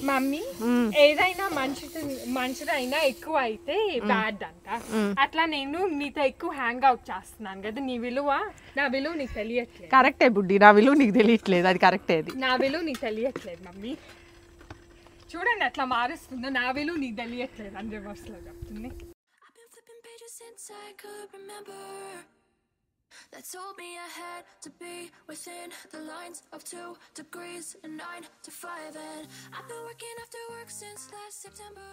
Mummy ఏదైనా మంచిదైనా ఎక్కువ అయితే బ్యాడ్ అంట. అట్లా నేను నీతో ఎక్కువ హ్యాంగ్ అవుట్ చేస్తున్నాను కదా, నా విలువ నీకు తెలియట్లేదు. కరెక్టే బుడ్డి, నా విలువ నీకు తెలియట్లేదు, అది కరెక్టే. అది నా విలువ నీకు తెలియట్లేదు మమ్మీ. చూడండి అట్లా మారుస్తుందో, నా విలువ నీకు తెలియట్లేదు అని రివర్స్ లో చెప్తుంది. That told me I had to be within the lines of 2 degrees and 9 to 5 and I've been working after work since last September.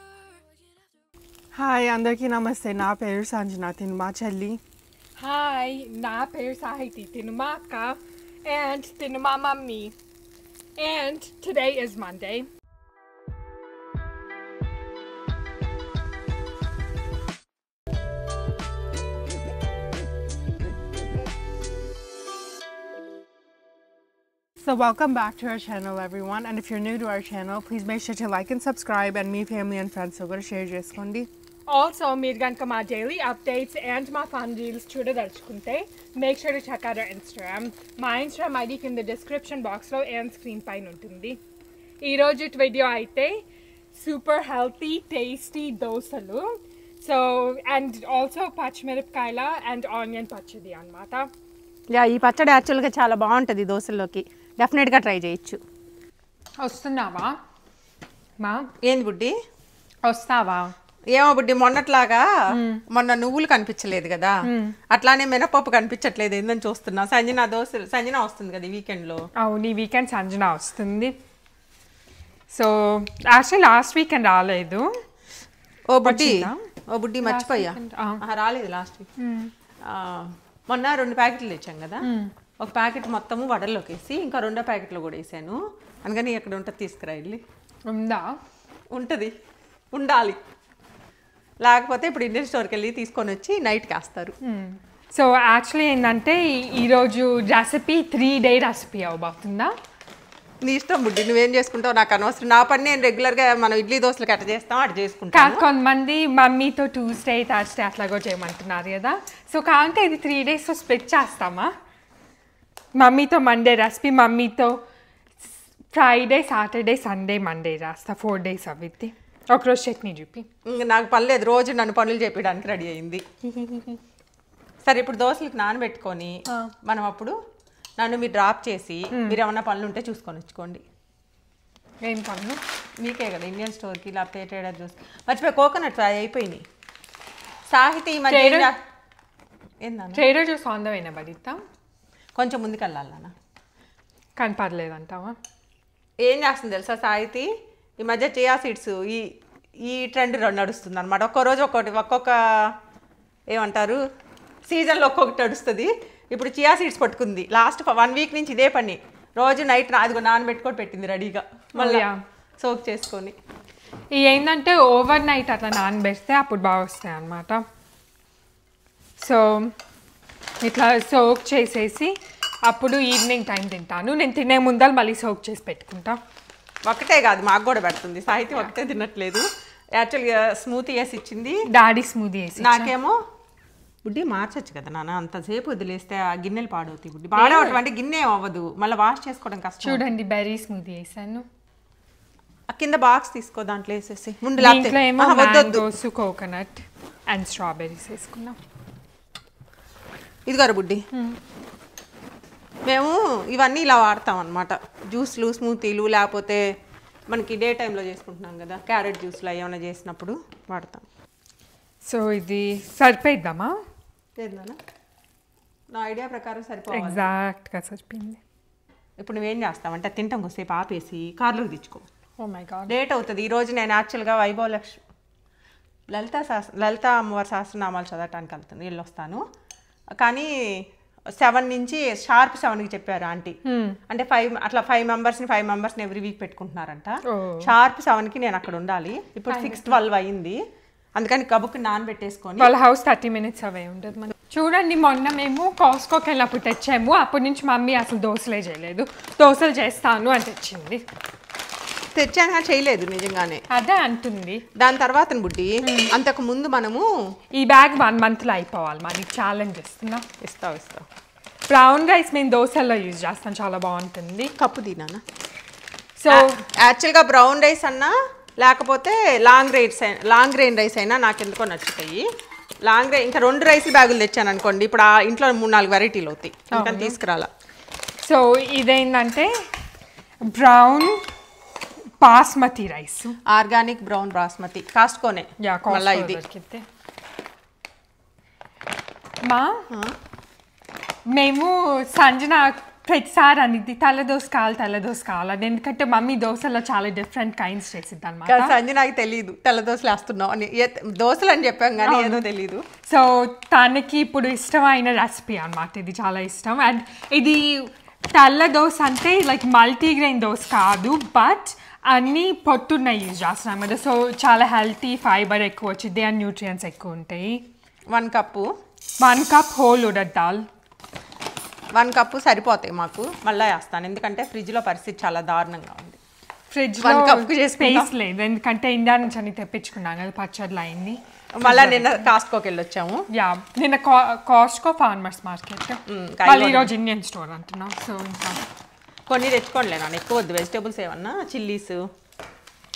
Hi అందరికీ నమస్తే, నా పేరు సంజన, తిను మా చెల్లి. హాయ్, నా పేరు సాహితి, తిను మా అక్క and తిను మా mummy. And today is Monday. So welcome back to our channel everyone, and if you're new to our channel, please make sure to like and subscribe and me, family and friends so share cheskondi. Also, meer ganka ma daily updates and ma fun reels chudadalchukunte, make sure to check out our Instagram. My Instagram ID in the description box lo and screen paina untundi. Ee roju video aite super healthy tasty dosalu. So and also pachmirapkaila and onion pachadi anamata. ఈ పచ్చడి యాక్చువల్గా చాలా బాగుంటుంది దోశల్లోకి, డెఫినెట్గా try చేయొచ్చు. వస్తున్నావా మా? ఏంది బుడ్డి వస్తావా? ఏమో బుడ్డి, మొన్నట్లాగా మొన్న నువ్వులు కనిపించలేదు కదా, అట్లానే మినపప్పు కనిపించట్లేదు, ఏందని చూస్తున్నా. సంజన వస్తుంది కదా ఈ వీకెండ్లో. అవును, ఈ వీకెండ్ సంజన వస్తుంది. సో యాక్చువల్లీ లాస్ట్ వీకెండ్ రాలేదు. ఓ బుడ్డి మర్చిపోయా, రాలేదు లాస్ట్ వీక్. మొన్న 2 ప్యాకెట్లు తెచ్చాం కదా, ఒక ప్యాకెట్ మొత్తము వడల్లోకి వేసి ఇంకా 2వ ప్యాకెట్లో కూడా వేసాను. అందుకని ఎక్కడ ఉంటుంది తీసుకురా వెళ్ళి. ఉంటుంది, ఉండాలి, లేకపోతే ఇప్పుడు ఇండియన్ స్టోర్కి వెళ్ళి తీసుకొని వచ్చి నైట్కి వేస్తారు. సో యాక్చువల్లీ ఏంటంటే ఈరోజు రెసిపీ 3-day రెసిపీ అవ్వబోతుందా? నీ ఇష్టం బుడ్డి, నువ్వేం చేసుకుంటావు నాకు అనవసరం. నా పని నేను రెగ్యులర్గా మనం ఇడ్లీ దోశలకు అట్ట చేస్తాం, అటు చేసుకుంటాను. కొంతమంది మమ్మీతో Tuesday Thursday అట్లాగో చేయమంటున్నారు కదా. సో కావంటే ఇది 3 days స్ప్లిట్ చేస్తామా? మమ్మీతో మండే రెసిపీ, మమ్మీతో ఫ్రైడే సాటర్డే సండే మండే చేస్తా. 4 days అవిద్ది. ఒకరోజు చట్నీ చూపి. నాకు పర్లేదు, రోజు నన్ను పనులు చేయడానికి రెడీ అయింది. సరే, ఇప్పుడు దోశలకు నానబెట్టుకొని మనం అప్పుడు నన్ను మీరు డ్రాప్ చేసి మీరు ఏమన్నా పనులు ఉంటే చూసుకొని వచ్చుకోండి. ఏం పనులు? మీకే కదా, ఇండియన్ స్టోర్కి లేకపోతే ట్రేడర్ చూసి. మర్చిపోయి కోకోనట్ ఫ్రై అయిపోయినాయి. సాహితి ట్రేడర్ జ్యూస్ ఆందమైనా బడితా కొంచెం ముందుకు వెళ్ళాలన్నా, కానీ పర్లేదంటావా? ఏం చేస్తుంది తెలుసా సాహితి, ఈ మధ్య చియా సీడ్స్ ఈ ట్రెండ్ నడుస్తుంది అనమాట. ఒక్కరోజు ఒక్కొక్క ఏమంటారు సీజన్లో ఒక్కొక్కటి నడుస్తుంది. ఇప్పుడు చియా సీడ్స్ పట్టుకుంది లాస్ట్ 1 week నుంచి ఇదే పని. రోజు నైట్ అదిగో నానబెట్టుకొని పెట్టింది రెడీగా, మళ్ళీ సోక్ చేసుకొని. ఇవి ఏంటంటే ఓవర్ నైట్ అట్లా నానబెడితే అప్పుడు బాగా వస్తాయి అన్నమాట. సో ఇట్లా సోక్ చేసేసి అప్పుడు ఈవినింగ్ టైం తింటాను. నేను తినే ముందర మళ్ళీ సోక్ చేసి పెట్టుకుంటా. ఒకటే కాదు, మాకు కూడా పెడుతుంది. సాహిత్యం ఒకటే తినట్లేదు. యాక్చువల్గా స్మూతీ వేసి ఇచ్చింది, డాడీ స్మూతీ వేసి. నాకేమో బుడ్డి మార్చచ్చు కదా నాన్న, అంతసేపు వదిలేస్తే ఆ గిన్నెలు పాడవుతాయి. బుడ్డి పాడవటం అంటే గిన్నె అవ్వదు, మళ్ళీ వాష్ చేసుకోవడం కష్టం. చూడండి, బెర్రీ స్మూతీ వేసాను. కింద బాక్స్ తీసుకో, దాంట్లో వేసేసి మ్యాంగోస్, కోకోనట్ అండ్ స్ట్రాబెర్రీస్ వేసుకున్నాం. ఇదిగారు బుడ్డి, మేము ఇవన్నీ ఇలా వాడతాం అన్నమాట. జ్యూస్లు, స్మూతీలు, లేకపోతే మనకి డే టైంలో చేసుకుంటున్నాం కదా, క్యారెట్ జ్యూస్లు ఏమైనా చేసినప్పుడు వాడతాం. సో ఇది సరిపోయిద్దామా? నా ఐడియా ప్రకారం సరిపోతుంది, ఎగ్జాక్ట్గా సరిపోయింది. ఇప్పుడు నువ్వేం చేస్తావంటే తింటాం కొద్దిసేపు ఆపేసి కార్లోకి తెచ్చుకో. ఓ మై గాడ్, లేట్ అవుతుంది. ఈరోజు నేను యాక్చువల్గా లలిత అమ్మవారి సహస్రనామాలు చదవటానికి వెళ్ళొస్తాను. కానీ 7 నుంచి షార్ప్ 7కి చెప్పారు ఆంటీ. అంటే 5 మెంబర్స్ని ఎవ్రీ వీక్ పెట్టుకుంటున్నారంట. షార్ప్ 7కి నేను అక్కడ ఉండాలి. ఇప్పుడు 6:12 అయింది, అందుకని కబుక్కి నానబెట్టేసుకొని. వాళ్ళ హౌస్ 30 minutes అవే ఉంటుంది. మనం చూడండి, మొన్న మేము కాస్కోకి వెళ్ళినప్పుడు తెచ్చాము. అప్పటి నుంచి మమ్మీ అసలు దోశలే చేయలేదు. దోశలు చేస్తాను అని తెచ్చింది. తెచ్చాను చేయలేదు నిజంగానే, అదే అంటుంది. దాని తర్వాత బుడ్డి అంతకు ముందు మనము ఈ బ్యాగ్ 1 monthలో అయిపోవాలి. మరి ఛాలెంజ్ ఇస్తున్నా. ఇస్తావు. బ్రౌన్ రైస్ మేము దోశల్లో యూజ్ చేస్తాం, చాలా బాగుంటుంది. కప్పు తినానా? సో యాక్చువల్గా బ్రౌన్ రైస్ అన్నా లేకపోతే లాంగ్ గ్రెయిన్ రైస్ అయినా నాకు ఎందుకో నచ్చుతాయి. ఇంకా 2 రైస్ బ్యాగులు తెచ్చాను అనుకోండి, ఇప్పుడు ఆ ఇంట్లో 3-4 వెరైటీలు అవుతాయి, ఇంకా తీసుకురాలా. సో ఇదేంటంటే brown basmati rice, organic brown basmati, కాస్ట్కోనే. మళ్ళీ ఇది మేము సంజన ప్రతిసారి అనేది తెల్లదోస కావాలి అది, ఎందుకంటే మమ్మీ దోశలో చాలా డిఫరెంట్ కైండ్స్ చేసిద్ది అనమాట. సంజనకి తెలియదు తెల్లదోశలు వేస్తున్నావు అని, దోశలు అని చెప్పాం కానీ ఏదో తెలియదు. సో తనకి ఇప్పుడు ఇష్టమైన రెసిపీ అనమాట, ఇది చాలా ఇష్టం. అండ్ ఇది తెల్ల దోశ అంటే లైక్ మల్టీగ్రెయిన్ దోశ కాదు, బట్ అన్నీ పొట్టున్నాయి యూజ్ చేస్తున్నాం అన్నమాట. సో చాలా హెల్తీ, ఫైబర్ ఎక్కువ వచ్చింది అండ్ న్యూట్రియంట్స్ ఎక్కువ ఉంటాయి. 1 కప్ హోల్ ఉడద్ దాల్, 1 కప్పు సరిపోతాయి మాకు. మళ్ళీ వేస్తాను ఎందుకంటే ఫ్రిడ్జ్లో పరిస్థితి చాలా దారుణంగా ఉంది. ఫ్రిడ్జ్లో 1 కప్పు స్పేస్ లేదు, ఎందుకంటే ఇండియా నుంచి అన్ని తెప్పించుకున్నాం కదా, పచ్చళ్ళు అయింది. మళ్ళీ నిన్న కాస్ట్కోకి వెళ్ళొచ్చాము. నిన్న కాస్ట్కో ఫార్మర్స్ మార్కెట్, మళ్ళీ ఈరోజు ఇండియన్ స్టోర్ అంటున్నాం. సో ఇంకా కొన్ని తెచ్చుకోండి నాన్న, ఎక్కువ వద్దు. వెజిటేబుల్స్ ఏమన్నా చిల్లీస్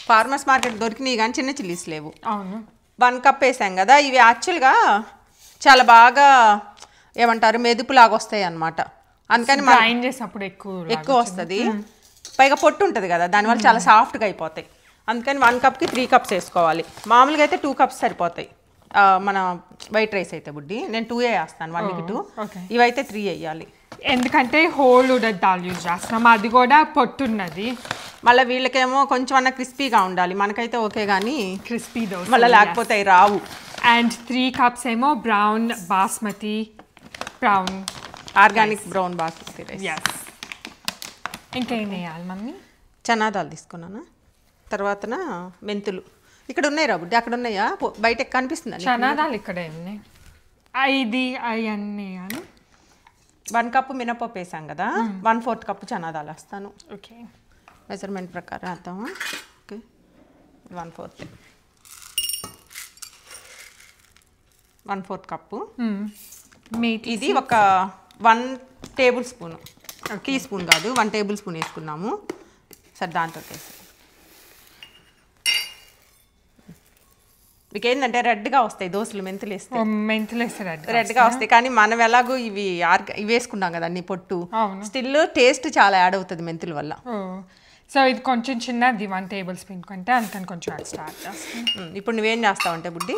ఫార్మర్స్ మార్కెట్ దొరికినాయి కానీ చిన్న చిల్లీస్ లేవు. అవును, 1 కప్ వేసాం కదా, ఇవి యాక్చువల్గా చాలా బాగా ఏమంటారు మెదుపులాగా వస్తాయి అన్నమాట. అందుకని గ్రైండ్ చేసినప్పుడు ఎక్కువ వస్తుంది, పైగా పొట్టు ఉంటుంది కదా, దానివల్ల చాలా సాఫ్ట్గా అయిపోతాయి. అందుకని 1 కప్కి 3 కప్స్ వేసుకోవాలి. మామూలుగా అయితే 2 కప్స్ సరిపోతాయి మన వైట్ రైస్ అయితే. బుడ్డి నేను 2 వేస్తాను, 1కి 2, ఇవైతే 3 వేయాలి. ఎందుకంటే హోల్ ఉడద్ దాల్ యూజ్ చేస్తున్నాం, అది కూడా పొట్టున్నది. మళ్ళీ వీళ్ళకేమో కొంచెం అన్న క్రిస్పీగా ఉండాలి, మనకైతే ఓకే కానీ క్రిస్పీ దోశ మళ్ళీ లేకపోతే అవి రావు. అండ్ 3 కప్స్ ఏమో brown basmati, brown organic brown basmati rice. ఇంకేం వేయాలి మమ్మీ? చనా దాల్ తీసుకున్నాను, తర్వాత మెంతులు ఇక్కడ ఉన్నాయి రా బుడ్డి, అక్కడ ఉన్నాయా? బయట కనిపిస్తుంది చనా దాల్ ఇక్కడ ఉన్నాయి. ఇది అవన్నీ 1 కప్పు మినపప్పు వేసాం కదా, 1/4 కప్పు చనా దాల్ వేస్తాను. ఓకే, మెజర్మెంట్ ప్రకారం వేద్దామా? Okay, 1/4 cup. ఇది ఒక 1 టేబుల్ స్పూన్, టీ స్పూన్ కాదు 1 టేబుల్ స్పూన్ వేసుకున్నాము. సరే దాంట్లో వేసి మీకు ఏంటంటే రెడ్గా వస్తాయి దోశలు, మెంతులు వేస్తే రెడ్గా వస్తాయి. కానీ మనం ఎలాగో ఇవి వేసుకున్నాం కదా అన్ని పొట్టు, స్టిల్ టేస్ట్ చాలా యాడ్ అవుతుంది మెంతుల వల్ల. సో ఇది కొంచెం చిన్నది 1 టేబుల్ స్పూన్ కంటే అందుకని కొంచెం ఎక్స్ట్రా యాడ్ చేస్తాను. ఇప్పుడు నువ్వేం చేస్తావంటే బుడ్డి,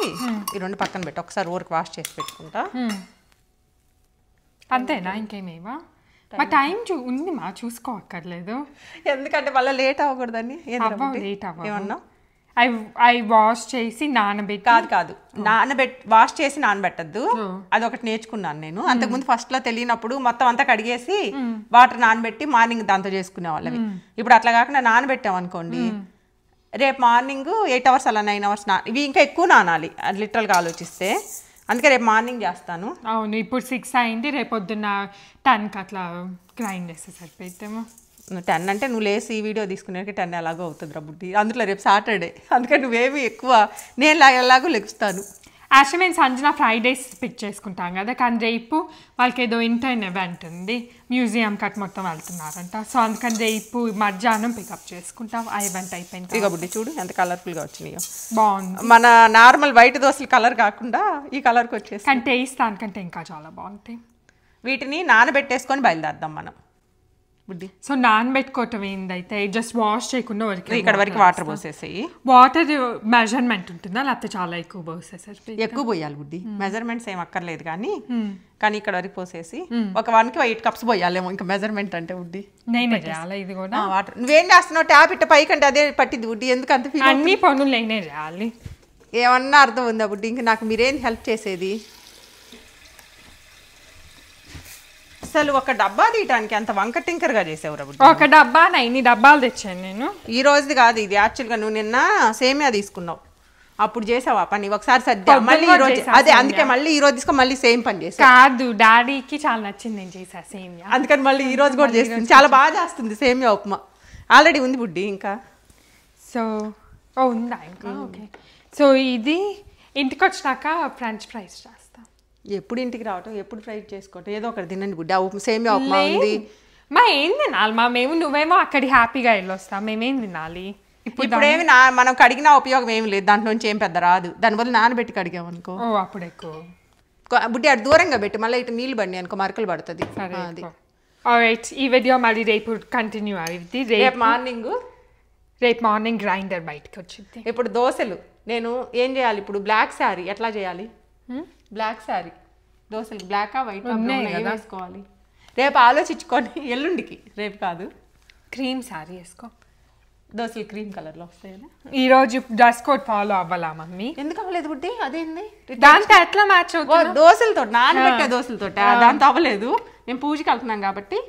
ఈ 2 పక్కన పెట్టి ఒకసారి ఊరికి వాష్ చేసి పెట్టుకుంటా. అంతేనా? ఇంకేమేవా? మా టైం ఉంది మా, చూసుకోక్కర్లేదు. ఎందుకంటే మళ్ళీ లేట్ అవ్వకూడదని. లేట్ ఏమన్నా ఐ వాష్ చేసి నానబెట్టి కాదు వాష్ చేసి నానబెట్టద్దు, అది ఒకటి నేర్చుకున్నాను నేను. అంతకుముందు ఫస్ట్ లో తెలియనప్పుడు మొత్తం అంతా కడిగేసి వాటర్ నానబెట్టి మార్నింగ్ దాంతో చేసుకునే వాళ్ళవి. ఇప్పుడు అట్లా కాకుండా నానబెట్టాం అనుకోండి, రేపు మార్నింగ్ 8 అవర్స్ అలా 9 అవర్స్ ఇవి ఇంకా ఎక్కువ నానాలి లిటరల్గా ఆలోచిస్తే. అందుకే రేపు మార్నింగ్ చేస్తాను. అవును, ఇప్పుడు 6 అయింది, రేపు పొద్దున్న 10కి అట్లా గ్రైండ్ చేస్తే సరిపోతాము. 10 అంటే నువ్వు లేసి ఈ వీడియో తీసుకునేకి 10 ఎలాగో అవుతుంది రా బుడ్డి. అందులో రేపు సాటర్డే, అందుకని నువ్వేమి ఎక్కువ, నేను ఎలాగో లెగుస్తాను. యాక్చువల్లీ మేము సంజన ఫ్రైడేస్ పిక్ చేసుకుంటాం కదా, కానీ రేపు వాళ్ళకి ఏదో ఇంటర్న్ ఈవెంట్ ఉంది, మ్యూజియం కట్ మొత్తం వెళ్తున్నారంట. సో అందుకని రేపు మధ్యాహ్నం పికప్ చేసుకుంటాం. ఆ ఈవెంట్ అయిపోయింది. ఇక బుడ్డి చూడు ఎంత కలర్ఫుల్గా వచ్చినాయో, బాగుంది. మన నార్మల్ వైట్ దోశల కలర్ కాకుండా ఈ కలర్కి వచ్చేసి, కానీ టేస్ట్ దానికంటే ఇంకా చాలా బాగుంటాయి. వీటిని నానబెట్టేసుకొని బయలుదేరదాం మనం బుడ్డి. సో నానబెట్టుకోవటం ఏందైతే జస్ట్ వాష్ చేయకుండా ఇక్కడ వరకు వాటర్ పోసేసాయి. వాటర్ మెజర్మెంట్ ఉంటుందా లేకపోతే చాలా ఎక్కువ పోసేసారు? ఎక్కువ పోయాలి బుడ్డి, మెజర్మెంట్స్ ఏం అక్కర్లేదు కానీ ఇక్కడ వరకు పోసేసి ఒక 1కి 8 కప్స్ పోయాలేమో. ఇంకా మెజర్మెంట్ అంటే బుడ్డి నేనే చేయాలి ఇది కూడా. వాటర్ నువ్వేం చేస్తున్నావు? ట్యాప్ ఇట్ట పైకంటే అదే పట్టింది బుడ్డి, ఎందుకు అంత ఫీల్? అన్ని పనులు నేనే చేయాలి. ఏమన్నా అర్థం ఉందా బుడ్డి? ఇంక నాకు మీరేం హెల్ప్ చేసేది? అసలు ఒక డబ్బా తీయటానికి అంత వంక టింకర్గా చేసేవరా బుడ్డి? ఒక డబ్బా ఇన్ని డబ్బాలు తెచ్చాను నేను. ఈ రోజుది కాదు ఇది, యాక్చువల్గా నువ్వు నిన్న సేమియా తీసుకున్నావు, అప్పుడు చేసావా పని ఒకసారి సర్దా, మళ్ళీ ఈ రోజు అదే అందుకే మళ్ళీ ఈ రోజు తీసుకో మళ్ళీ సేమ్ పని చేసా. కాదు, డాడీకి చాలా నచ్చింది నేను చేసా సేమియా, అందుకని మళ్ళీ ఈ రోజు కూడా చేస్తుంది. చాలా బాగా చేస్తుంది సేమియా ఉప్మా, ఆల్రెడీ ఉంది బుడ్డి ఇంకా. సో ఉందా ఇంకా? ఓకే. సో ఇది ఇంటికి వచ్చినాక ఫ్రెంచ్ ఫ్రైస్ చేస్తా. ఎప్పుడు ఇంటికి రావటం, ఎప్పుడు ఫ్రై చేసుకోవటం, ఏదో ఒకటి తినండి బుడ్డి. సేమియా ఉప్మా ఉంది, మా ఏం తినాలి మా నువ్వేమో అక్కడి హ్యాపీగా వెళ్ళొస్తావు మేమేం తినాలి ఇప్పుడేమి మనం కడిగినా ఉపయోగం ఏమి లేదు దాంట్లో నుంచి ఏం పెద్ద రాదు దాని బదులు నానబెట్టి కడిగామనుకో అప్పుడు ఎక్కువ బుడ్డి అటు దూరంగా పెట్టి మళ్ళీ ఇటు నీళ్ళు బండి అనుకో మరకలు పడుతుంది అది ఈ వీడియో మళ్ళీ రేపు కంటిన్యూ అయింది రేపు మార్నింగ్ గ్రైండర్ బయటకు వచ్చింది ఇప్పుడు దోశలు నేను ఏం చేయాలి ఇప్పుడు బ్లాక్ శారీ ఎట్లా చేయాలి బ్లాక్ శారీ దోశలు బ్లాకా వైట్ వేసుకోవాలి రేపు ఆలోచించుకొని ఎల్లుండికి రేపు కాదు క్రీమ్ శారీ వేసుకో దోశలు క్రీమ్ కలర్లో వస్తాయని ఈరోజు డ్రెస్ కోడ్ ఫాలో అవ్వాలా మమ్మీ ఎందుకు అవ్వలేదు బుడ్డి అదేంది దాంతో ఎట్లా మ్యాచ్ అవుతుంది దోశలతో నానబెట్టే దోశలతో దాంతో అవ్వలేదు మేము పూజకి వెళ్తున్నాం కాబట్టి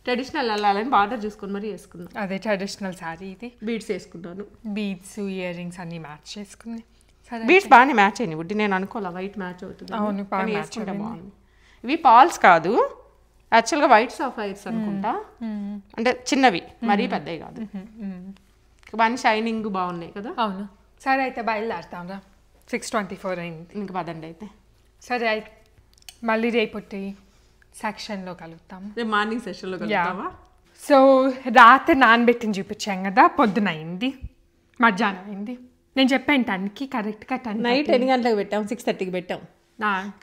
ట్రెడిషనల్ వెళ్ళాలని బార్డర్ చూసుకొని మరి వేసుకున్నాం అదే ట్రెడిషనల్ శారీ ఇది బీడ్స్ వేసుకున్నాను బీడ్స్ ఇయర్ రింగ్స్ అన్ని మ్యాచ్ చేసుకుంది బీడ్స్ బాగానే మ్యాచ్ అయ్యింది బుడ్డి నేను అనుకోలే వైట్ మ్యాచ్ అవుతుంది అవును వేసుకుంటే బాగుంది ఇవి పాల్స్ కాదు యాక్చువల్గా వైట్ సాఫైర్స్ అనుకుంటా అంటే చిన్నవి మరీ పెద్దవి కాదు బాగా షైనింగ్ బాగున్నాయి కదా అవును సరే అయితే బయలుదేరుతాం రా 6:24 అయింది ఇంక పదండి అయితే సరే అయితే మళ్ళీ రేపటి సెక్షన్లో కలుగుతాం రేపు మార్నింగ్ సెషన్లో కలుగుతామా సో రాత్రి నానబెట్టిని చూపించాం కదా పొద్దున అయింది మధ్యాహ్నం అయింది నేను చెప్పాను 10కి కరెక్ట్గా 10 నైట్ 10 గంటలకు పెట్టాం 6:30కి పెట్టాం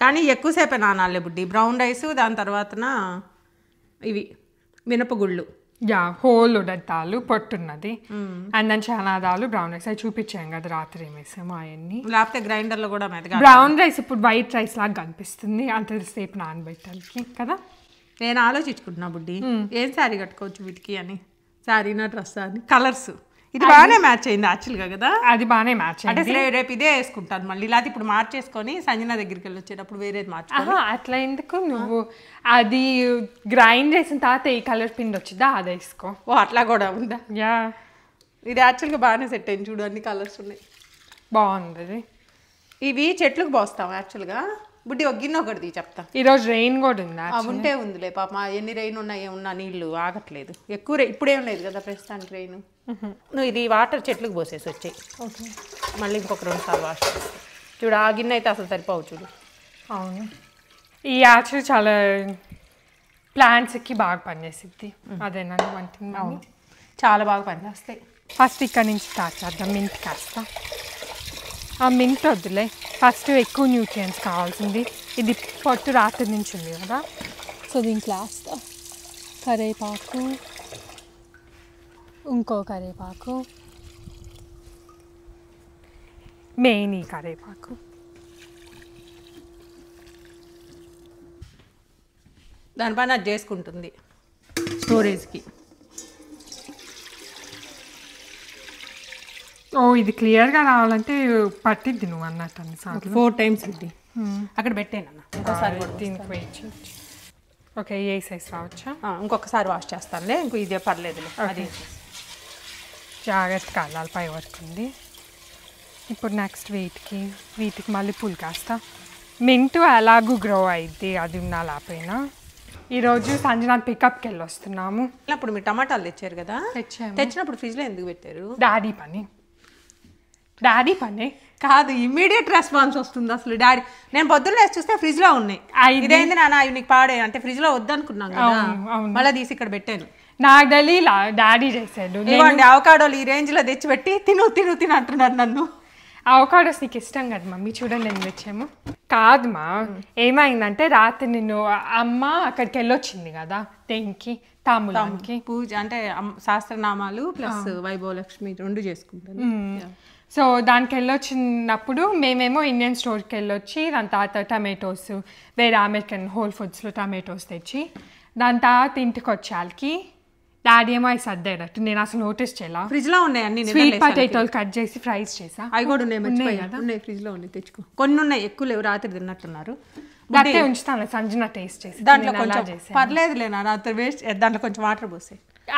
కానీ ఎక్కువసేపే నానాలే బుడ్డి బ్రౌన్ రైస్ దాని తర్వాతన ఇవి మినపగుళ్ళు హోల్ ఉడతాలు పొట్టున్నది అండ్ దాని చనాదాలు బ్రౌన్ రైస్ అవి చూపించాం కదా రాత్రి ఏమేసాము అవన్నీ లేకపోతే గ్రైండర్లో కూడా మెత్తగా బ్రౌన్ రైస్ ఇప్పుడు వైట్ రైస్ లాగా కనిపిస్తుంది అంతసేపు నానబెట్టాలి కదా నేను ఆలోచించుకుంటున్నా బుడ్డి ఏం శారీ కట్టుకోవచ్చు వీటికి అని శారీనా డ్రెస్ అని కలర్స్ ఇది బాగానే మ్యాచ్ అయింది యాక్చువల్గా కదా అది బాగానే మ్యాచ్ అంటే రేపు ఇదే వేసుకుంటాను మళ్ళీ లేకపోతే ఇప్పుడు మార్చేసుకొని సంజన దగ్గరికి వెళ్ళి వచ్చేటప్పుడు వేరేది మార్చుకో అట్లా ఎందుకు నువ్వు అది గ్రైండ్ చేసిన తర్వాత ఈ కలర్ పిండి వచ్చిందా అది వేసుకో అట్లా కూడా ఉందా యా ఇది యాక్చువల్గా బాగానే సెట్ అయింది చూడు అన్ని కలర్స్ ఉన్నాయి బాగుంది ఇవి చెట్లకు పోస్తాం యాక్చువల్గా బుడ్డి ఒక గిన్నె ఒకటి చెప్తా ఈరోజు రెయిన్ కూడా ఉందా ఉంటే ఉందిలే పాప ఎన్ని రెయిన్ ఉన్నాయి ఏమున్నా నీళ్ళు ఆగట్లేదు ఎక్కువ ఇప్పుడేం లేదు కదా ప్రస్తుతానికి రెయిన్ నువ్వు ఇది వాటర్ చెట్లకు పోసేసి వచ్చాయి ఓకే మళ్ళీ ఇంకొక 2 సార్లు వాష్ చూడు ఆ గిన్నె అయితే అసలు సరిపోవు చూడు అవును ఈ యాక్చువల్ చాలా ప్లాంట్స్కి బాగా పనిచేసిద్ది అదేనా వంటింగ్ అవును చాలా బాగా పనిచేస్తాయి ఫస్ట్ ఇక్కడ నుంచి స్టార్ట్ చేద్దాం మింట్ కాస్త ఆ మింట్ వద్దులే ఫస్ట్ ఎక్కువ న్యూట్రియంట్స్ కావాల్సింది ఇది పొట్టు రాత్రి నుంచి ఉంది కదా సో దీంట్లో వేస్తా కరివేపాకు ఇంకో కరివేపాకు మెయిన్ ఈ కరివేపాకు దానిపైన అది చేసుకుంటుంది స్టోరేజ్కి ఇది క్లియర్గా రావాలంటే పట్టిద్ది నువ్వు అన్నట్టు అన్నిసార్లు 4 times ఇది అక్కడ పెట్టాను ఇంకోసారి దీనికి వెయిట్ చేయొచ్చు ఓకే ఏ సైజ్ రావచ్చా ఇంకొకసారి వాష్ చేస్తానులే ఇంకో ఇదే పర్లేదులే అది జాగ్రత్తగా కాలాలి పై వరకుంది ఇప్పుడు నెక్స్ట్ వీటికి మళ్ళీ పూలు కాస్తా మింటు ఎలాగూ గ్రో అయింది అది ఉన్నా లేకపోయినా ఈరోజు సంజనాథ్ పికప్కి వెళ్ళి వస్తున్నాము అప్పుడు మీరు టమాటాలు తెచ్చారు కదా తెచ్చినప్పుడు ఫ్రిడ్జ్లో ఎందుకు పెట్టారు డాడీ పని కాదు ఇమ్మీడియట్ రెస్పాన్స్ వస్తుంది అసలు డాడీ నేను పొద్దున్న లేచి చూస్తే ఫ్రిడ్జ్లో ఉన్నాయి ఇదేంది నాన్న ఇవి నీకు పాడే అంటే ఫ్రిడ్జ్లో వద్దనుకున్నాను కదా మళ్ళీ తీసి ఇక్కడ పెట్టాను నాకు తెలియలా డాడీ చేశాడు ఇవ్వండి అవకాడోలు ఈ రేంజ్లో తెచ్చిపెట్టి తిను అంటున్నారు నన్ను అవకాడోస్ నీకు ఇష్టం కదా మమ్మీ చూడండి నేను తెచ్చాము కాదుమా ఏమైందంటే రాత్రి నిన్ను అమ్మ అక్కడికి వెళ్ళొచ్చింది కదా దేనికి తాములానికి పూజ అంటే శాస్త్రనామాలు ప్లస్ వైభవలక్ష్మి 2 చేసుకుంటాను సో దానికి వెళ్ళొచ్చినప్పుడు మేమేమో ఇండియన్ స్టోర్కి వెళ్ళొచ్చి దాని తర్వాత టమాటోస్ వేరే అమెరికన్ హోల్ ఫుడ్స్లో టమాటోస్ తెచ్చి దాని తర్వాత ఇంటికి వచ్చేళ్ళకి డాడీ ఏమో అవి సర్దాడట్టు నేను అసలు నోటీస్ చేయాల ఫ్రిడ్జ్లో ఉన్నాయి అన్ని స్వీట్ పొటాటోలు కట్ చేసి ఫ్రైస్ చేసా అవి కూడా ఉన్నాయి ఫ్రిడ్జ్లో ఉన్నాయి తెచ్చుకో కొన్ని ఉన్నాయి ఎక్కువ లేవు రాత్రి తిన్నట్టున్నారు గట్టే ఉంచుతాను సంజన టేస్ట్ చేసి దాంట్లో కొంచెం పర్లేదులేనా రాత్రి వేస్ట్ దాంట్లో కొంచెం వాటర్ పోసే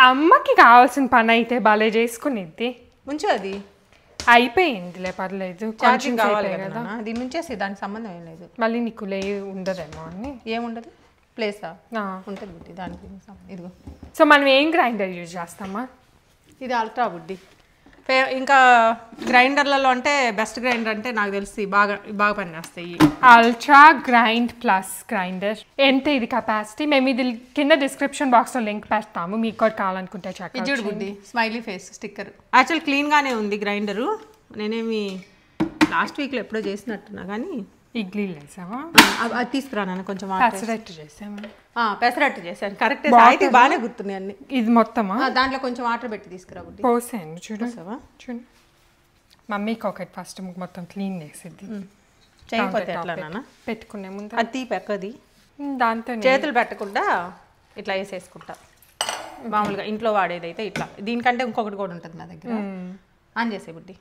అమ్మకి కావాల్సిన పని అయితే భలే చేసుకునిద్ది ఉంచు అది అయిపోయిందిలే పర్లేదు కొంచెం కావాలి కదా దీని నుంచేసి దానికి సంబంధం ఏం లేదు మళ్ళీ నీకు ఉండదేమో అని ఏముండదు ప్లేసా ఉంటుంది బుడ్డి దానికి ఇదిగో సో మనం ఏం గ్రైండర్ యూజ్ చేస్తామా ఇది అల్ట్రా బుడ్డి ఇంకా గ్రైండర్లలో అంటే బెస్ట్ గ్రైండర్ అంటే నాకు తెలిసి బాగా పనిచేస్తాయి. Ultra grind plus grinder. ఎంత ఇది కెపాసిటీ? మేము ఇది కింద డిస్క్రిప్షన్ బాక్స్లో లింక్ పెడతాము, మీకు కూడా కావాలనుకుంటే చెక్ చూడు బుద్ధి. Smiley face sticker. యాక్చువల్ క్లీన్గానే ఉంది గ్రైండరు. నేనేమి లాస్ట్ వీక్లో ఎప్పుడో చేసినట్టున్నా కానీ. ఇడ్లీలు వేసావా? అది తీసుకురాను కొంచెం. పెసరట్టు చేసాము. పెసరట్టు చేశాను. కరెక్ట్. సాయితీ బాగానే గుర్తున్నాయి అన్ని. ఇది మొత్తమా? దాంట్లో కొంచెం వాటర్ పెట్టి తీసుకురా బుద్ధి. పోసాను. చూడు మమ్మీకి ఒకటి ఫస్ట్ మొత్తం క్లీన్ చేసేది. చేయకపోతే ఎట్లా నాన్న? పెట్టుకునే ముందు అది పెక్కది దాంతో చేతులు పెట్టకుండా ఇట్లా వేసేసుకుంటా. మామూలుగా ఇంట్లో వాడేదైతే ఇట్లా. దీనికంటే ఇంకొకటి కూడా ఉంటుంది నా దగ్గర. ఆన్ చేసే బుద్ధి.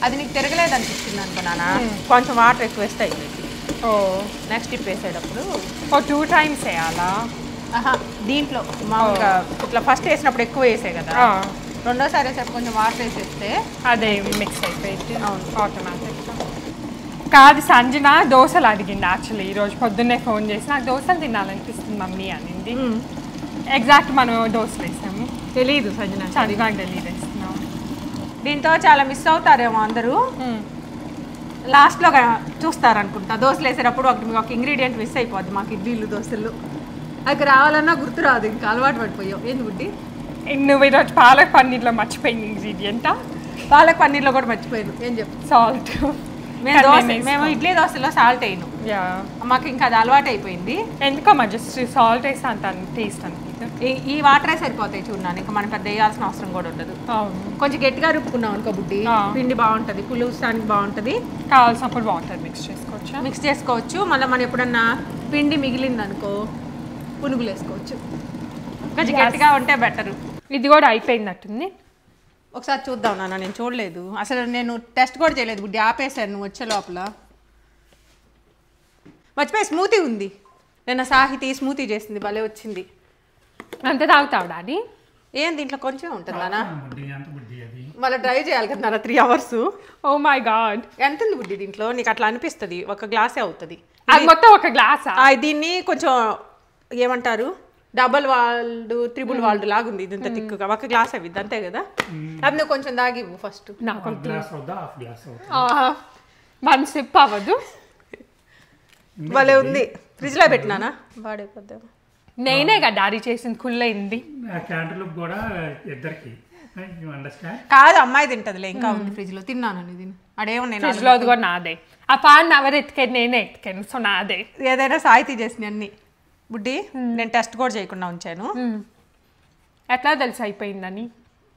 అది నీకు తిరగలేదు అనిపిస్తుంది అనుకున్నానా? కొంచెం వాటర్ ఎక్కువ వేస్తే అయిపోయింది. నెక్స్ట్ టిప్ వేసేటప్పుడు 2 times వేయాలా? దీంట్లో మామూలుగా ఇట్లా ఫస్ట్ వేసినప్పుడు ఎక్కువ వేసే కదా, రెండోసారి వేసేటప్పుడు కొంచెం వాటర్ వేసేస్తే అదే మిక్స్ అయిపోయింది ఆటోమేటిక్గా. కాదు, సంజన దోశలు అడిగింది యాక్చువల్లీ. ఈరోజు పొద్దున్నే ఫోన్ చేసి నాకు దోశలు తినాలనిపిస్తుంది మమ్మీ అనింది. ఎగ్జాక్ట్ మనం దోశలు వేసాము. తెలీదు సంజన, సంజనాకు తెలీదు వేస్తున్నాం. దీంతో చాలా మిస్ అవుతారేమో అందరూ. లాస్ట్లో చూస్తారనుకుంటా. దోశలు వేసేటప్పుడు ఒక ఇంగ్రీడియంట్ మిస్ అయిపోద్ది. మాకు ఇడ్లీలు దోశలు అది రావాలన్నా గుర్తు రాదు. ఇంకా అలవాటు పడిపోయావు. ఏంది బుడ్డి? నువ్వు ఈరోజు పాలక్ పన్నీర్లో మర్చిపోయింది ఇంగ్రీడియంటా? పాలక్ పన్నీర్లో కూడా మర్చిపోయాను. ఏం చెప్పు? సాల్ట్. మేము ఇడ్లీ దోశలో సాల్ట్ వేయను. మాకు ఇంకా అది అలవాటు అయిపోయింది. ఎందుకో మా జస్ట్ సాల్ట్ వేస్తే అంత టేస్ట్ అనుకుంటా. ఈ వాటరే సరిపోతాయి చూడడానికి. ఇంకా మనం పెద్ద వేయాల్సిన అవసరం కూడా ఉండదు. కొంచెం గట్టిగా రుబ్బుకున్నాం అనుకో బుడ్డి, పిండి బాగుంటుంది, పులుస్తానికి బాగుంటుంది. కావాల్సినప్పుడు వాటర్ మిక్స్ చేసుకోవచ్చు. మళ్ళీ మనం ఎప్పుడన్నా పిండి మిగిలింది అనుకో పునుగులు వేసుకోవచ్చు. కొంచెం గట్టిగా ఉంటే బెటరు. ఇది కూడా అయిపోయిందట్టుంది. ఒకసారి చూద్దాం నాన్న. నేను చూడలేదు అసలు. నేను టెస్ట్ కూడా చేయలేదు బుడ్డి, ఆపేసాను నువ్వు వచ్చే లోపల. మర్చిపోయి స్మూతీ ఉంది. నిన్న సాహితీ స్మూతీ చేసింది, భలే వచ్చింది. అంత తాగుతావు డాడీ? ఏం దీంట్లో కొంచెం ఉంటుందా? మళ్ళీ డ్రై చేయాలి కదా నాన్న 3 hours. Oh my God. ఎంత ఉంది బుడ్డి దీంట్లో? నీకు అట్లా అనిపిస్తుంది. ఒక గ్లాసే అవుతుంది. అది మొత్తం ఒక గ్లాసా? దీన్ని కొంచెం ఏమంటారు, డబల్ వాల్డ్ ట్రిపుల్ వాల్డ్ లాగా ఉంది. ఇది ఇంత తిక్కుగా. ఒక గ్లాస్ అవి అంతే కదా. అది నువ్వు కొంచెం దాగివ్వు ఫస్ట్. నాకు 1 sip అవ్వదు. భలే ఉంది. ఫ్రిడ్జ్ లో పెట్టినానా? వాడైపోద్దాం. నేనే కదా డాడీ చేసింది. కుళ్ళైంది. కాదు అమ్మాయి తింటదిలే. ఇంకా ఉంది ఫ్రిడ్జ్ లో. తిన్నాను ఇది. అడేమో ఫ్రిడ్జ్ లో కూడా నాదే. ఆ పాన్ ఎవరు ఎత్తుకేది? నేనే ఎత్తుకాను. సో నాదే. ఏదైనా సాయితీ చేసిన అన్ని బుడ్డి. నేను టెస్ట్ కూడా చేయకుండా ఉంచాను. ఎట్లా తెలుసు అయిపోయిందని?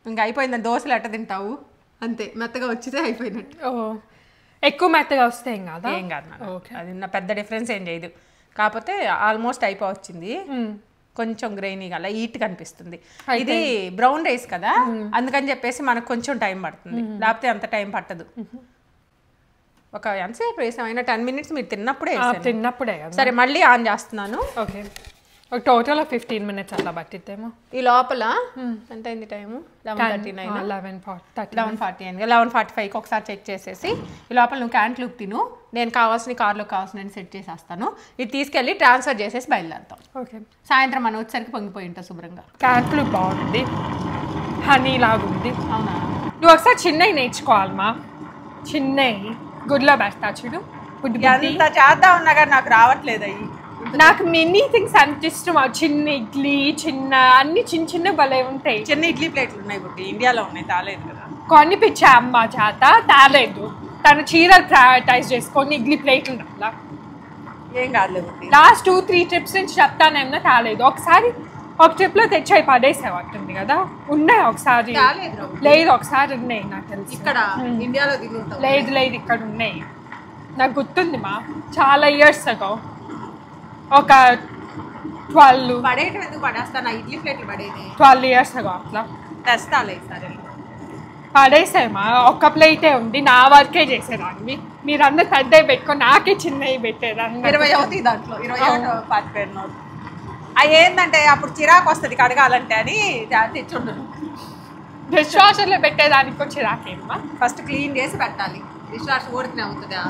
ఇంకా అయిపోయిందని. దోశలు ఎట్ట తింటావు? అంతే, మెత్తగా వచ్చితే అయిపోయినట్టు. ఎక్కువ మెత్తగా వస్తే ఏం కాదా? ఏం కాదు. అది నా పెద్ద డిఫరెన్స్ ఏం చేయదు. కాకపోతే ఆల్మోస్ట్ అయిపోవచ్చింది. కొంచెం గ్రైనీగా అలా ఈట్ కనిపిస్తుంది. ఇది బ్రౌన్ రైస్ కదా, అందుకని చెప్పేసి మనకు కొంచెం టైం పడుతుంది. లేకపోతే అంత టైం పట్టదు. ఒక ఎంతసేపు వేసాం? అయినా 10 minutes మీరు తిన్నప్పుడే. సరే మళ్ళీ ఆన్ చేస్తున్నాను. ఓకే. ఒక టోటల్ 15 minutes అలా పట్టిద్దేమో. ఈ లోపల ఎంత అయింది టైము? 11:39, 11:45కి ఒకసారి చెక్ చేసేసి ఈ లోపల నువ్వు క్యాంట్ లూప్ తిను. నేను కార్లో కావాల్సిన సెట్ చేసేస్తాను. ఇది తీసుకెళ్ళి ట్రాన్స్ఫర్ చేసేసి బయలుదేరుతాం. ఓకే. సాయంత్రం మనం వచ్చేసరికి పొంగిపోయి ఉంటా శుభ్రంగా. క్యాంట్ లూప్ బాగుంది, హనీ లాగుంది. అవునా? నువ్వు ఒకసారి చిన్నవి నేర్చుకోవాలమ్మా. చిన్నవి గుడ్లో పెడతా చూడు. ఎంత చేద్దాం ఉన్నా కానీ నాకు రావట్లేదు. అయ్యి నాకు మెనీ థింగ్స్ అంత ఇష్టం. చిన్న ఇడ్లీ, అన్ని చిన్న భలే ఉంటాయి. చిన్న ఇడ్లీ ప్లేట్లు ఉన్నాయి బుట్టి, ఇండియాలో ఉన్నాయి. తాలేదు కదా. కొనిపించా అమ్మ చేత, తాలేదు. తను చీరలు ప్రయారిటైజ్ చేసుకొని ఇడ్లీ ప్లేట్లు అలా. ఏం కాదు. లాస్ట్ 2-3 trips నుంచి చెప్తానేమో తాలేదు. ఒకసారి ఒక ట్రిప్లో తెచ్చాయి పడేసేవాటుంది కదా. ఉన్నాయి ఒకసారి. లేదు ఒకసారి ఉన్నాయి నాకు తెలిసి. ఇక్కడ ఇండియాలో లేదు ఇక్కడ ఉన్నాయి. నాకు గుర్తుంది మా, చాలా ఇయర్స్ అగో. ఒక 12 years ago అట్లా పడేసామా. ఒక్క ప్లేటే ఉంది, నా వర్కే చేసేదాన్ని. మీరందరూ పెద్దవి పెట్టుకొని నాకే చిన్నవి పెట్టేదాన్ని. 20 అవుతాయి దాంట్లో. 20 అవి ఏంటంటే అప్పుడు చిరాకు వస్తుంది కడగాలంటే అని తెచ్చుండు. డిష్ వాషర్లో పెట్టేదానికి చిరాకేమ్మా. ఫస్ట్ క్లీన్ చేసి పెట్టాలి. డిష్ వాషర్ ఓడితే అవుతుందా?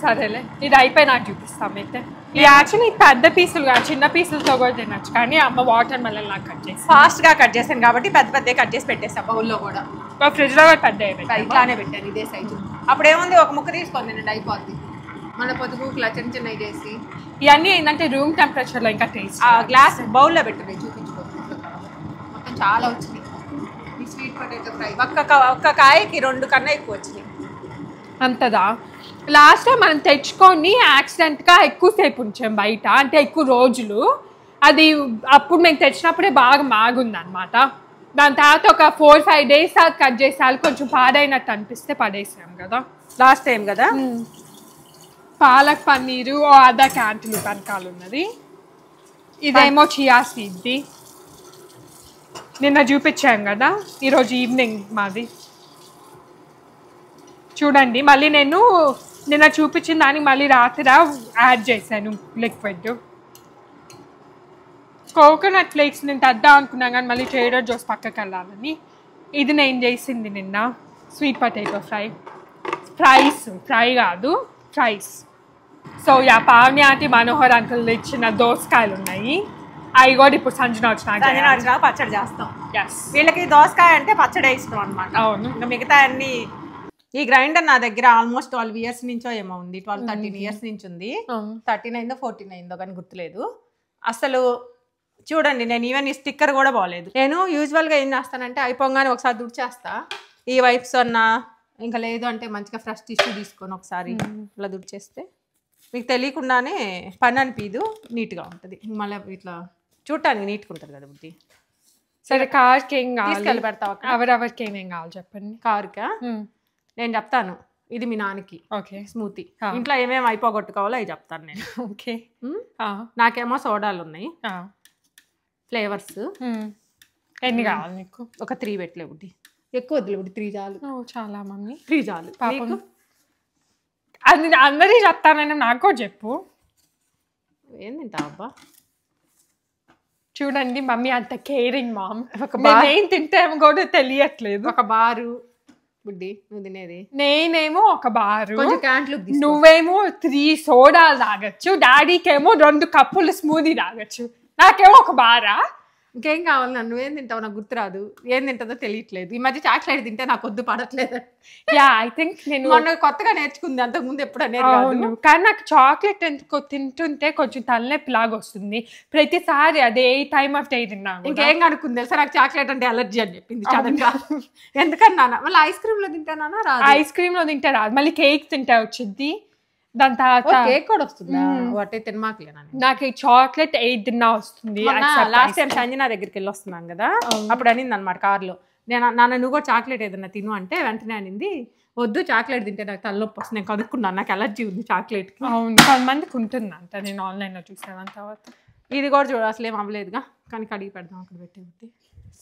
సరేలే, ఇది అయిపోయి నాకు చూపిస్తాం అయితే. యాక్చువల్లీ పెద్ద పీసులు చిన్న పీసులతో కూడా తినచ్చు, కానీ అమ్మ వాటర్ మెలన్ లాగా కట్ చేసి ఫాస్ట్గా కట్ చేశాను కాబట్టి పెద్ద పెద్ద కట్ చేసి పెట్టేసా బౌల్లో కూడా. ఫ్రిడ్జ్లో కూడా పెద్ద ఇట్లానే పెట్టాను ఇదే సైజు. అప్పుడు ఏముంది ఒక ముక్క తీసుకొని తినండి అయిపోద్ది. మళ్ళీ పొద్దుగుకులా చిన్న చిన్నవి చేసి ఇవన్నీ ఏంటంటే రూమ్ టెంపరేచర్లో ఇంకా టేస్ట్. గ్లాస్ బౌల్లో పెట్టుకుని చూపించుకోండి. మొత్తం చాలా వచ్చినాయి ఈ స్వీట్ పొటాటో ఫ్రై. ఒక్క కాయకి 2 కన్నా ఎక్కువ వచ్చినాయి. అంతదా? లాస్ట్ టైం మనం తెచ్చుకొని యాక్సిడెంట్గా ఎక్కువసేపు ఉంచాం బయట, అంటే ఎక్కువ రోజులు. అది అప్పుడు మేము తెచ్చినప్పుడే బాగా మాగుంది అనమాట. దాని తర్వాత ఒక 4-5 days కట్ చేసాలు కొంచెం పాడైనట్టు అనిపిస్తే పడేసాం కదా లాస్ట్ టైం కదా. పాలక్ పన్నీరు అదా క్యాంటీలు వెనకాలు ఉన్నది. ఇదేమో చియా సీడ్ది నిన్న చూపించాం కదా, ఈరోజు ఈవినింగ్ మాది. చూడండి మళ్ళీ నేను నిన్న చూపించిన దానికి మళ్ళీ రాత్రి యాడ్ చేశాను లిక్విడ్. కోకోనట్ ఫ్లేక్స్ నేను తెద్దాం అనుకున్నాను కానీ మళ్ళీ ట్రేడర్ జోస్ పక్కకి వెళ్ళాలని. ఇది నేను చేసింది నిన్న స్వీట్ పొటాటో ఫ్రై కాదు fries. So Pavani aunty Manohar uncle ఇచ్చిన దోసకాయలు ఉన్నాయి, అవి కూడా ఇప్పుడు సంజన వచ్చిన పచ్చడి చేస్తాం. వీళ్ళకి దోసకాయ అంటే పచ్చడి ఇష్టం అనమాట. అవును. ఇంకా మిగతా అన్ని ఈ గ్రైండర్ నా దగ్గర ఆల్మోస్ట్ 12 years నుంచో ఏమో ఉంది. 12-13 years నుంచి ఉంది. 39దో 49దో కానీ గుర్తులేదు అసలు. చూడండి నేను ఈవెన్ ఈ స్టిక్కర్ కూడా బాగలేదు. నేను యూజువల్గా ఏం చేస్తానంటే అయిపోగానే ఒకసారి దుడిచేస్తా ఈ వైప్స్ అన్నా, ఇంకా లేదు అంటే మంచిగా ఫ్రెష్ టిష్యూ తీసుకొని ఒకసారి ఇట్లా దుడిచేస్తే మీకు తెలియకుండానే పని అనిపించదు, నీట్గా ఉంటుంది. మళ్ళీ ఇట్లా చూడటానికి నీట్గా ఉంటుంది కదా బుద్ధి. సరే కార్కి ఏం తీసుకెళ్ళి పెడతావు? ఎవరెవరికి ఏమేం కావాలి చెప్పండి. కారుకా నేను చెప్తాను. ఇది మీ నాన్నకి ఓకే స్మూతీ. ఇంట్లో ఏమేమి అయిపోగొట్టుకోవాలో అవి చెప్తాను నేను. ఓకే. నాకేమో సోడాలు ఉన్నాయి, ఫ్లేవర్స్. ఎన్ని కావాలి నీకు? ఒక 3 పెట్టలే బుడ్డి, ఎక్కువ వద్దులే బుడ్డి. 3 చాలు. చాలా మమ్మీ 3 చాలు. అది అందరికీ చెప్తానని నాకు చెప్పు. ఏం తింటావు అబ్బా? చూడండి మమ్మీ అంత కేరింగ్ మామ్. ఏం తింటామో కూడా తెలియట్లేదు. ఒక బారు బుడ్డి నువ్వు తినేది, నేనేమో ఒక బారు, క్యాంట్లు, నువ్వేమో 3 సోడాలు తాగొచ్చు, డాడీకేమో 2 కప్పులు స్మూదీ తాగొచ్చు, నాకేమో ఒక బారా. ఇంకేం కావాలి? నన్ను ఏం తింటావు నాకు గుర్తురాదు, ఏం తింటుందో తెలియట్లేదు. ఈ మధ్య చాక్లెట్ తింటే నాకు వద్దు పడట్లేదు. ఐ థింక్ నేను మొన్న కొత్తగా నేర్చుకుంది, అంతకుముందు ఎప్పుడు అనేది. కానీ నాకు చాక్లెట్ ఎందుకో తింటుంటే కొంచెం తలనొప్పి లాగా వస్తుంది ప్రతిసారి. అదే టైమ్ ఆఫ్ డే తిన్నా. ఇంకేం కనుక్కుంది తెలుసా, నాకు చాక్లెట్ అంటే అలర్జీ అని చెప్పింది సడన్ గా. ఎందుకన్నా మళ్ళీ ఐస్ క్రీమ్ లో తింటానా? రాదు. ఐస్ క్రీమ్ లో తింటే రాదు, మళ్ళీ కేక్ తింటే వచ్చింది. దాని తర్వాత కేక్ కూడా వస్తుందా? వాటి తినమాకలే. నాకు ఈ చాక్లెట్ 8 తిన్నా వస్తుంది. లాస్ట్ టైం సంజన దగ్గరికి వెళ్ళి వస్తున్నాం కదా, అప్పుడు అనింది అనమాట కార్లో, నాన్న నువ్వు కూడా చాక్లెట్ ఏదన్నా తిను అంటే వెంటనే అనింది వద్దు చాక్లెట్ తింటే నాకు తలనొప్పి వస్తుంది. నేను కనుక్కున్నాను, నాకు అలర్జీ ఉంది చాక్లెట్. అవును, కొంతమందికి ఉంటుంది అంట, నేను ఆన్లైన్లో చూసాను. తర్వాత ఇది కూడా చూడ అసలు ఏం అవ్వలేదుగా, కానీ కడిగి పెడదాం అక్కడ పెట్టేది.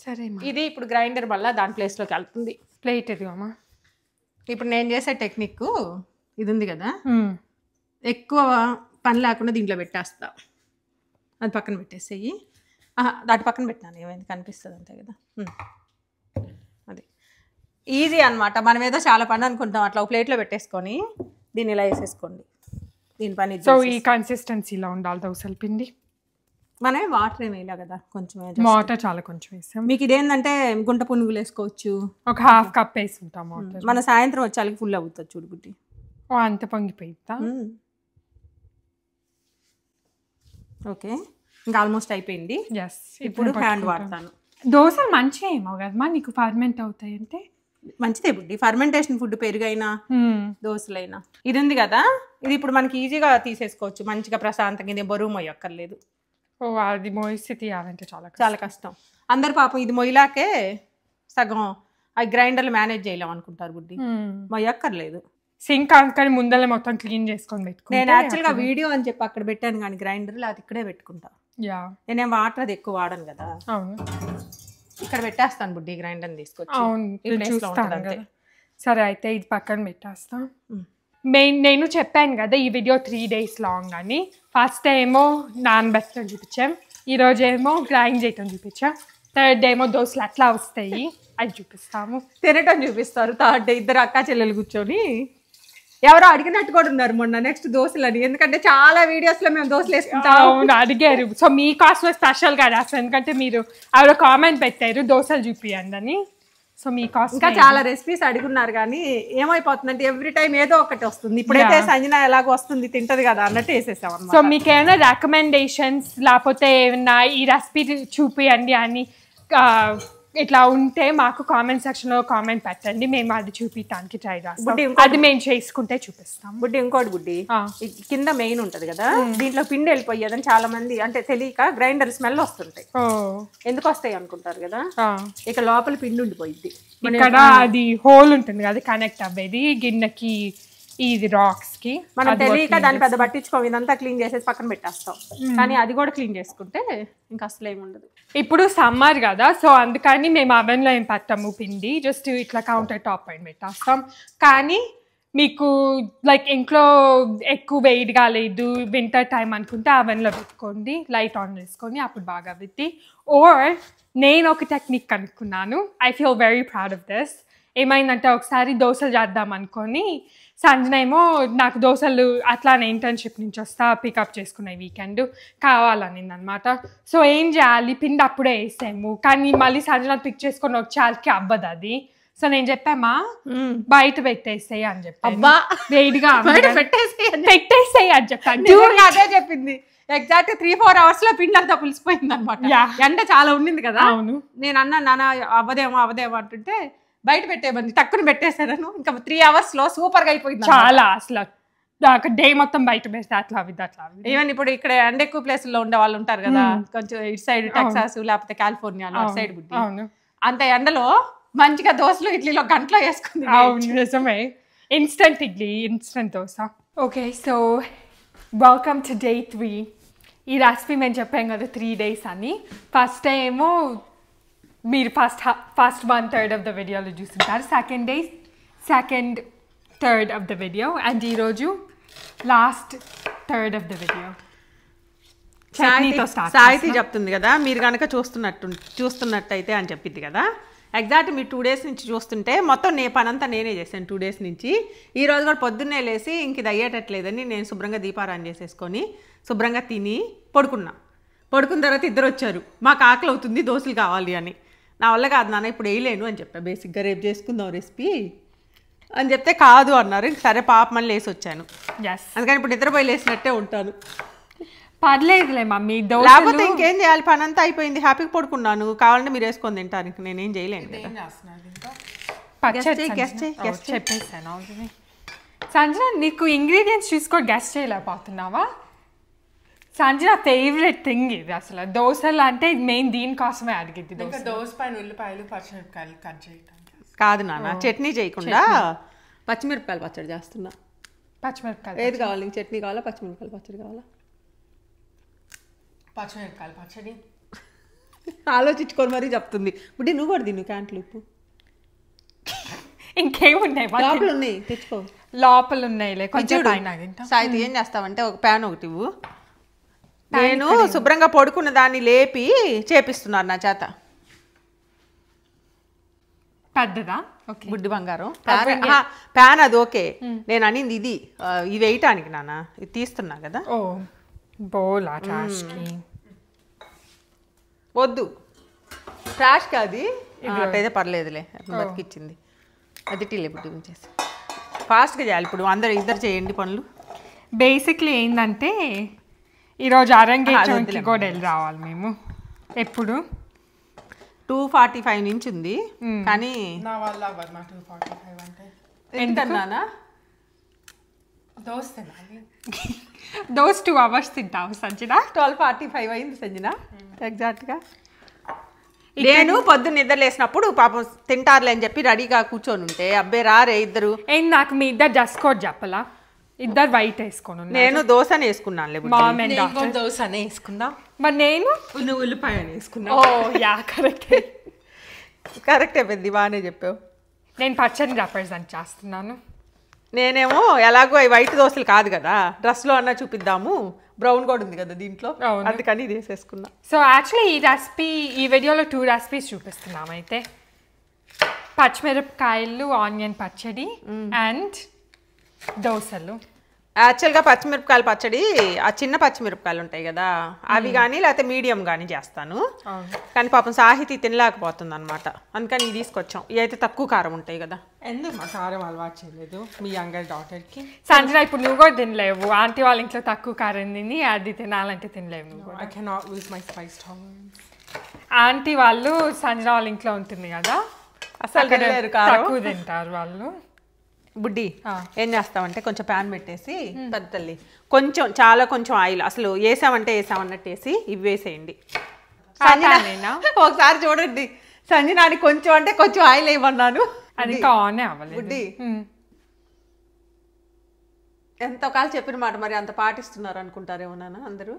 సరే, ఇది ఇప్పుడు గ్రైండర్ వల్ల దాని ప్లేస్లోకి వెళ్తుంది. ప్లేట్ ఇది అమ్మా. ఇప్పుడు నేను చేసే టెక్నిక్ ఇది ఉంది కదా, ఎక్కువ పని లేకుండా దీంట్లో పెట్టేస్తా. అది పక్కన పెట్టేసేయి. దాటి పక్కన పెట్టినాను, ఏమైంది కనిపిస్తుంది అంతే కదా. అది ఈజీ అనమాట. మనం ఏదో చాలా పని అనుకుంటాం, అట్లా ఒక ప్లేట్లో పెట్టేసుకొని దీన్ని ఇలా వేసేసుకోండి. దీని పని సో ఈ కన్సిస్టెన్సీలో ఉండాలి దోసల పిండి. మనమే వాటర్ ఏమి వేయలే కదా, కొంచెం వాటర్ చాలా కొంచెం వేసాం. మీకు ఇదేంటంటే గుంట పునుగులు వేసుకోవచ్చు, ఒక 1/2 cup వేసుకుంటాం వాటర్. మన సాయంత్రం వచ్చేకి ఫుల్ అవుతుంది చూడు బుడ్డి. అంత పొంగిపోయిద్దా? ఓకే, ఇంకా ఆల్మోస్ట్ అయిపోయింది. ఇప్పుడు హ్యాండ్ వాడతాను. దోశలు మంచిగా ఏమో కదమ్మా నీకు, ఫర్మెంట్ అవుతాయి అంటే మంచిదే బుడ్డి. ఫర్మెంటేషన్ ఫుడ్ పెరుగైనా దోశలైనా. ఇది ఉంది కదా, ఇది ఇప్పుడు మనకి ఈజీగా తీసేసుకోవచ్చు మంచిగా ప్రశాంతంగా. ఇది బరువు మొయ్యక్కర్లేదు. అది మోయిస్తే తీయాలంటే చాలా కష్టం. అందరు పాపం ఇది మొయ్యలాకే సగం ఆ గ్రైండర్లు మేనేజ్ చేయలేం అనుకుంటారు బుడ్డి. మొయ్యక్కర్లేదు. సింక్ కానీ ముందర మొత్తం క్లీన్ చేసుకొని పెట్టుకుంటా. నేను యాక్చువల్గా వీడియో అని చెప్పి అక్కడ పెట్టాను, కానీ గ్రైండర్ అది ఇక్కడే పెట్టుకుంటా. నేనేం వాటర్ అది ఎక్కువ వాడను కదా. అవును, ఇక్కడ పెట్టేస్తాను బుడ్డి గ్రైండర్ తీసుకొచ్చి. అవును, సరే అయితే ఇది పక్కన పెట్టేస్తాం. నేను చెప్పాను కదా ఈ వీడియో 3 days లాంగ్ అని. ఫస్ట్ ఏమో నానబెట్టడం చూపించాం, ఈరోజేమో గ్రైండ్ చేయటం చూపించాం, థర్డ్ డే ఏమో దోశలు అట్లా వస్తాయి అది చూపిస్తాము. తినటం చూపిస్తారు. థర్డ్ డే ఇద్దరు అక్క చెల్లెలు కూర్చొని ఎవరో అడిగినట్టు కూడా ఉన్నారు మొన్న నెక్స్ట్ దోశలని, ఎందుకంటే చాలా వీడియోస్ లో మేము దోశలు వేసుకుంటాం. అవును అడిగారు. సో మీకోసమే స్పెషల్ గా రాస్తాను, ఎందుకంటే మీరు ఎవరో కామెంట్ పెట్టారు దోశలు చూపియండి అని. సో మీకోసం ఇంకా చాలా రెసిపీస్ అడుగున్నారు, కానీ ఏమైపోతుందంటే ఎవ్రీ టైం ఏదో ఒకటి వస్తుంది. ఇప్పుడైతే సంజన ఎలాగో వస్తుంది తింటది కదా అన్నట్టు వేసేసాం అన్నమాట. సో మీకు ఏమైనా రికమెండేషన్స్ లేకపోతే ఏమన్నా ఈ రెసిపీ చూపియండి అని ఇట్లా ఉంటే మాకు కామెంట్ సెక్షన్ లో కామెంట్ పెట్టండి, మేము అది చూపించడానికి ట్రై చేస్తాం. అది మేము చేసుకుంటే చూపిస్తాం. బుడ్డి ఇంకోటి బుడ్డి కింద మెయిన్ ఉంటది కదా, దీంట్లో పిండి వెళ్ళిపోయేదని చాలా మంది అంటే తెలియక గ్రైండర్ స్మెల్ వస్తుంటాయి. ఎందుకు వస్తాయి అనుకుంటారు కదా, ఇక లోపల పిండి ఉండిపోయింది. ఇక్కడ అది హోల్ ఉంటుంది కదా కనెక్ట్ అవ్వేది గిన్నెకి ఇది రాక్స్ కి, మనం తెలియక దాన్ని పెద్ద పట్టించుకోం, ఇదంతా క్లీన్ చేసేసి పక్కన పెట్టేస్తాం. కానీ అది కూడా క్లీన్ చేసుకుంటే ఇంకా అసలు ఏముండదు. ఇప్పుడు సమ్మర్ కదా, సో అందుకని మేము అవెన్లో ఏం పెట్టాము పిండి, జస్ట్ ఇట్లా కౌంటర్ టాప్ పైన పెట్టేస్తాం. కానీ మీకు లైక్ ఇంట్లో ఎక్కువ వేడిగా లేదు వింటర్ టైం అనుకుంటే అవెన్లో పెట్టుకోండి, లైట్ ఆన్ చేసుకొని అప్పుడు బాగా అవుతుంది. ఓర్ నేను ఒక టెక్నిక్ కనుక్కున్నాను, I feel very proud of this. ఏమైందంటే ఒకసారి దోశలు చేద్దాం అనుకొని సంజన ఏమో నాకు దోశలు అట్లానే ఇంటర్న్షిప్ నుంచి వస్తా పికప్ చేసుకునే వీకెండ్ కావాలనింది అనమాట. సో ఏం చేయాలి, పిండి అప్పుడే వేసాము కానీ మళ్ళీ సంజన పిక్ చేసుకొని వచ్చేకి అవ్వదు అది. సో నేను చెప్పామా బయట పెట్టేసేయి అని చెప్పాను, వేడిగా పెట్టేసేయి అని చెప్పాను. అదే చెప్పింది ఎగ్జాక్ట్ 3-4 hours లో పిండి అంతా పులిసిపోయింది అనమాట. ఎండ చాలా ఉండింది కదా. అవును, నేను అన్నా నాన్న అవ్వదేమో అంటుంటే బయట పెట్టేయమంది, టక్కుని పెట్టేసాను. ఇంకా 3 hours లో సూపర్ గా అయిపోయింది చాలా. అసలు డే మొత్తం బయట వేస్తే అట్లా ఈవెన్ ఇప్పుడు ఇక్కడ ఎండ ఎక్కువ ప్లేస్ లో ఉండే వాళ్ళు ఉంటారు కదా, కొంచెం ఇటు సైడ్ టెక్సాస్ లేకపోతే కాలిఫోర్నియా సైడ్ బుద్ధి, అంత ఎండలో మంచిగా దోశలు ఇడ్లీలో గంటలో వేసుకుంది. అవును నిజమే, instant idli instant dosa. Okay so welcome to day 3. ఈ రెసిపీ మేము చెప్పాం కదా 3 days అని. ఫస్ట్ డే ఏమో మీరు ఫస్ట్ 1/3 ఆఫ్ ద వీడియోలో చూస్తుంటారు, second third of the video, and ఈరోజు last third of the video. సాహితీ చెప్తుంది కదా, మీరు కనుక చూస్తున్నట్టయితే అని చెప్పింది కదా, ఎగ్జాక్ట్ మీరు 2 days నుంచి చూస్తుంటే మొత్తం పనంతా నేనే చేశాను 2 days నుంచి. ఈ రోజు కూడా పొద్దున్నే లేసి ఇంక ఇది అయ్యేటట్లేదని నేను శుభ్రంగా దీపారాన్ని చేసేసుకొని శుభ్రంగా తిని పడుకున్న తర్వాత ఇద్దరు వచ్చారు, మాకు ఆకలి అవుతుంది దోశలు కావాలి అని. నా వల్ల కాదు నాన్న ఇప్పుడు వేయలేను అని చెప్పా, బేసిక్గా రేపు చేసుకుందాం రెసిపీ అని చెప్తే కాదు అన్నారు. సరే పాప మళ్ళీ లేసి వచ్చాను, అందుకని ఇప్పుడు నిద్రపోయి లేసినట్టే ఉంటాను. పర్లేదులే మమ్మీ, లేకపోతే ఇంకేం చేయాలి, పని అంతా అయిపోయింది, హ్యాపీగా పడుకున్నాను. కావాలంటే మీరు వేసుకొని తింటారు, ఇంక నేనేం చేయలేను కదా. చెప్పేసాను సంజన, నీకు ఇంగ్రీడియంట్స్ చూసుకో గెస్ట్ చేయలేకపోతున్నావా? సంజన ఫేవరెట్ థింగ్ ఇది అసలు, దోశలు అంటే మెయిన్ దీనికోసమే అడిగింది. దోశ పైన ఉల్లిపాయలు పచ్చిమిరపకాయలు కట్ చేయటం కాదు నాన్న, చట్నీ చేయకుండా పచ్చిమిరపకాయలు పచ్చడి చేస్తున్నా. పచ్చిమిరపకాయలు ఏది కావాలి, చట్నీ కావాలా పచ్చిమిరపకాయలు పచ్చడి కావాలా? పచ్చిమిరపకాయలు పచ్చడి ఆలోచించుకొని మరీ చెప్తుంది. బుడ్డి నువ్వు కూడా తిను క్యాంట్లు ఉప్పు ఇంకేమున్నాయి లోపల ఉన్నాయి, తెచ్చుకో. లోపల ఉన్నాయిలే కొంచెం. సాయితీ ఏం చేస్తావంటే ఒక ప్యాన్ ఒకటి ఇవ్వు, నేను శుభ్రంగా పడుకున్న దాన్ని లేపి చేపిస్తున్నారు నా చేత. పెద్దదా? బుడ్డి బంగారం ప్యాన్ అది ఓకే, నేను అనింది ఇది వేయటానికి నాన్న, ఇది తీస్తున్నా కదా. ఓ బోలా వద్దు ట్రాష్ కాదు అట్టయితే పర్లేదులే, బతికిచ్చింది. అది టీలే బుడ్డి చేసి ఫాస్ట్గా చేయాలి. ఇప్పుడు ఇద్దరు చేయండి పనులు. బేసిక్లీ ఏంటంటే ఈరోజు అరంగేట్రంకి కూడా వెళ్ళి రావాలి మేము. ఎప్పుడు 2:45 నుంచి ఉంది, కానీ నా వల్ల అవ్వదు మా 2:45 అంటే. ఎందుకన్నా దోశ తినాలి. దోశ 2 hours తింటావు సంజన? 12:45 అయింది సంజన ఎగ్జాక్ట్గా. నేను పొద్దున్న నిద్ర లేసినప్పుడు పాపం తింటారులే అని చెప్పి రెడీగా కూర్చొని ఉంటే అబ్బే రారే ఇద్దరు. ఏం నాకు మీ ఇద్దరు డ్రెస్ కోడ్ చెప్పలా? ఇద్దరు వైట్ వేసుకోను, నేను దోశనే వేసుకున్నాను. దోశనే వేసుకుందా, మరి నేను నువ్వు ఉల్లిపాయ వేసుకున్నా. ఓ యా కరెక్టే పెద్ద బాగానే చెప్పావు. నేను పచ్చని రిప్రజెంట్ చేస్తున్నాను. నేనేమో ఎలాగో వైట్ దోశలు కాదు కదా, డ్రెస్లో అన్నా చూపిద్దాము, బ్రౌన్ కూడా ఉంది కదా దీంట్లో, అందుకని ఇది వేసేసుకున్నా. సో యాక్చువల్లీ ఈ వీడియోలో 2 రెసిపీస్ చూపిస్తున్నాం. అయితే పచ్చిమిరపకాయలు ఆనియన్ పచ్చడి అండ్ దోశలు. యాక్చువల్గా పచ్చిమిరపకాయల పచ్చడి ఆ చిన్న పచ్చిమిరపకాయలు ఉంటాయి కదా అవి కానీ లేకపోతే మీడియం కానీ చేస్తాను. కానీ పాపం సాహితీ తినలేకపోతుంది అనమాట, అందుకని ఇవి తీసుకొచ్చాం. ఇవి అయితే తక్కువ కారం ఉంటాయి కదా. ఎందుకు మా కారం అలవాటు చేయలేదు మీ యంగర్ డాటర్కి? సంజన ఇప్పుడు నువ్వు కూడా తినలేవు, ఆంటీ వాళ్ళ ఇంట్లో తక్కువ కారం తిని అది తినాలంటే తినలేవు నువ్వు కూడా. I cannot lose my spice tolerance. Aunty వాళ్ళు సంజన వాళ్ళ ఇంట్లో ఉంటుంది కదా, అసలు తినలేరు కారం, తక్కువ తింటారు వాళ్ళు. బుడ్డి ఏం చేస్తామంటే కొంచెం ప్యాన్ పెట్టేసి పెద్ద తల్లి కొంచెం చాలా కొంచెం ఆయిల్, అసలు వేసామన్నట్టు వేసి ఇవి వేసేయండి. ఒకసారి చూడండి సంజనాని కొంచెం అంటే కొంచెం ఆయిల్ వేయమన్నాను, అది ఆన్ అవ్వలేదు. బుడ్డి ఎంతో కాలం చెప్పిన మాట మరి అంత పాటిస్తున్నారు అనుకుంటారేమో నాన్న అందరూ.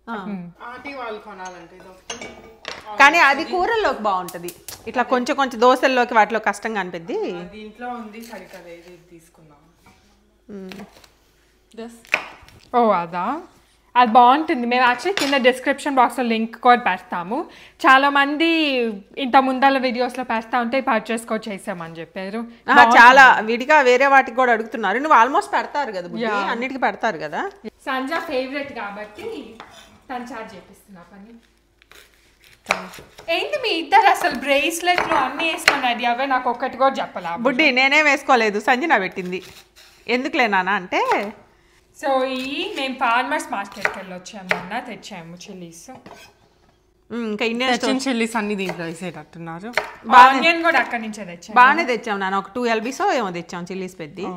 ఆంటీ వాళ్ళు కొనాలంటే కానీ అది కూరల్లోకి బాగుంటది, ఇట్లా కొంచెం కొంచెం దోశల్లోకి వాటిలో కష్టంగా అనిపిద్ది. దీంట్లో ఉంది సరికదా, ఇది తీసుకుందాం. ఓ అదా, అది బాగుంటుంది. మేము యాక్చువల్లీ కింద డిస్క్రిప్షన్ బాక్స్లో లింక్ కూడా పెడతాము. చాలామంది ఇంత ముందల వీడియోస్లో పెడతా ఉంటే పర్చేస్ కూడా చేసామని చెప్పారు. చాలా విడిగా వేరే వాటికి కూడా అడుగుతున్నారు. నువ్వు ఆల్మోస్ట్ పెడతారు కదా బుడ్డి, అన్నిటికీ పెడతారు కదా. సంజా ఫేవరెట్ కాబట్టి తను చార్జ్ చేపిస్తున్నా పని. ఏంటి మీ ఇద్దరు అసలు బ్రేస్లెట్లు అన్నీ వేసుకున్నది, అవే నాకు ఒక్కటి కూడా చెప్పలా. బుడ్డి నేనే వేసుకోలేదు, సంజన పెట్టింది. ఎందుకులే నాన్న అంటే, సో మేము ఫార్మర్స్ మార్కెట్కి వెళ్ళి వచ్చామన్న తెచ్చాము చిల్లీస్. ఇంకా ఇండియన్ చిల్లీస్ అన్ని దీంట్లో వేసేటట్టున్నారు. ఆనియన్ కూడా అక్కడి నుంచే తెచ్చాము. బాగానే తెచ్చాము నాన్న, ఒక 2 LBs ఏమో తెచ్చాము చిల్లీస్ పెద్ద.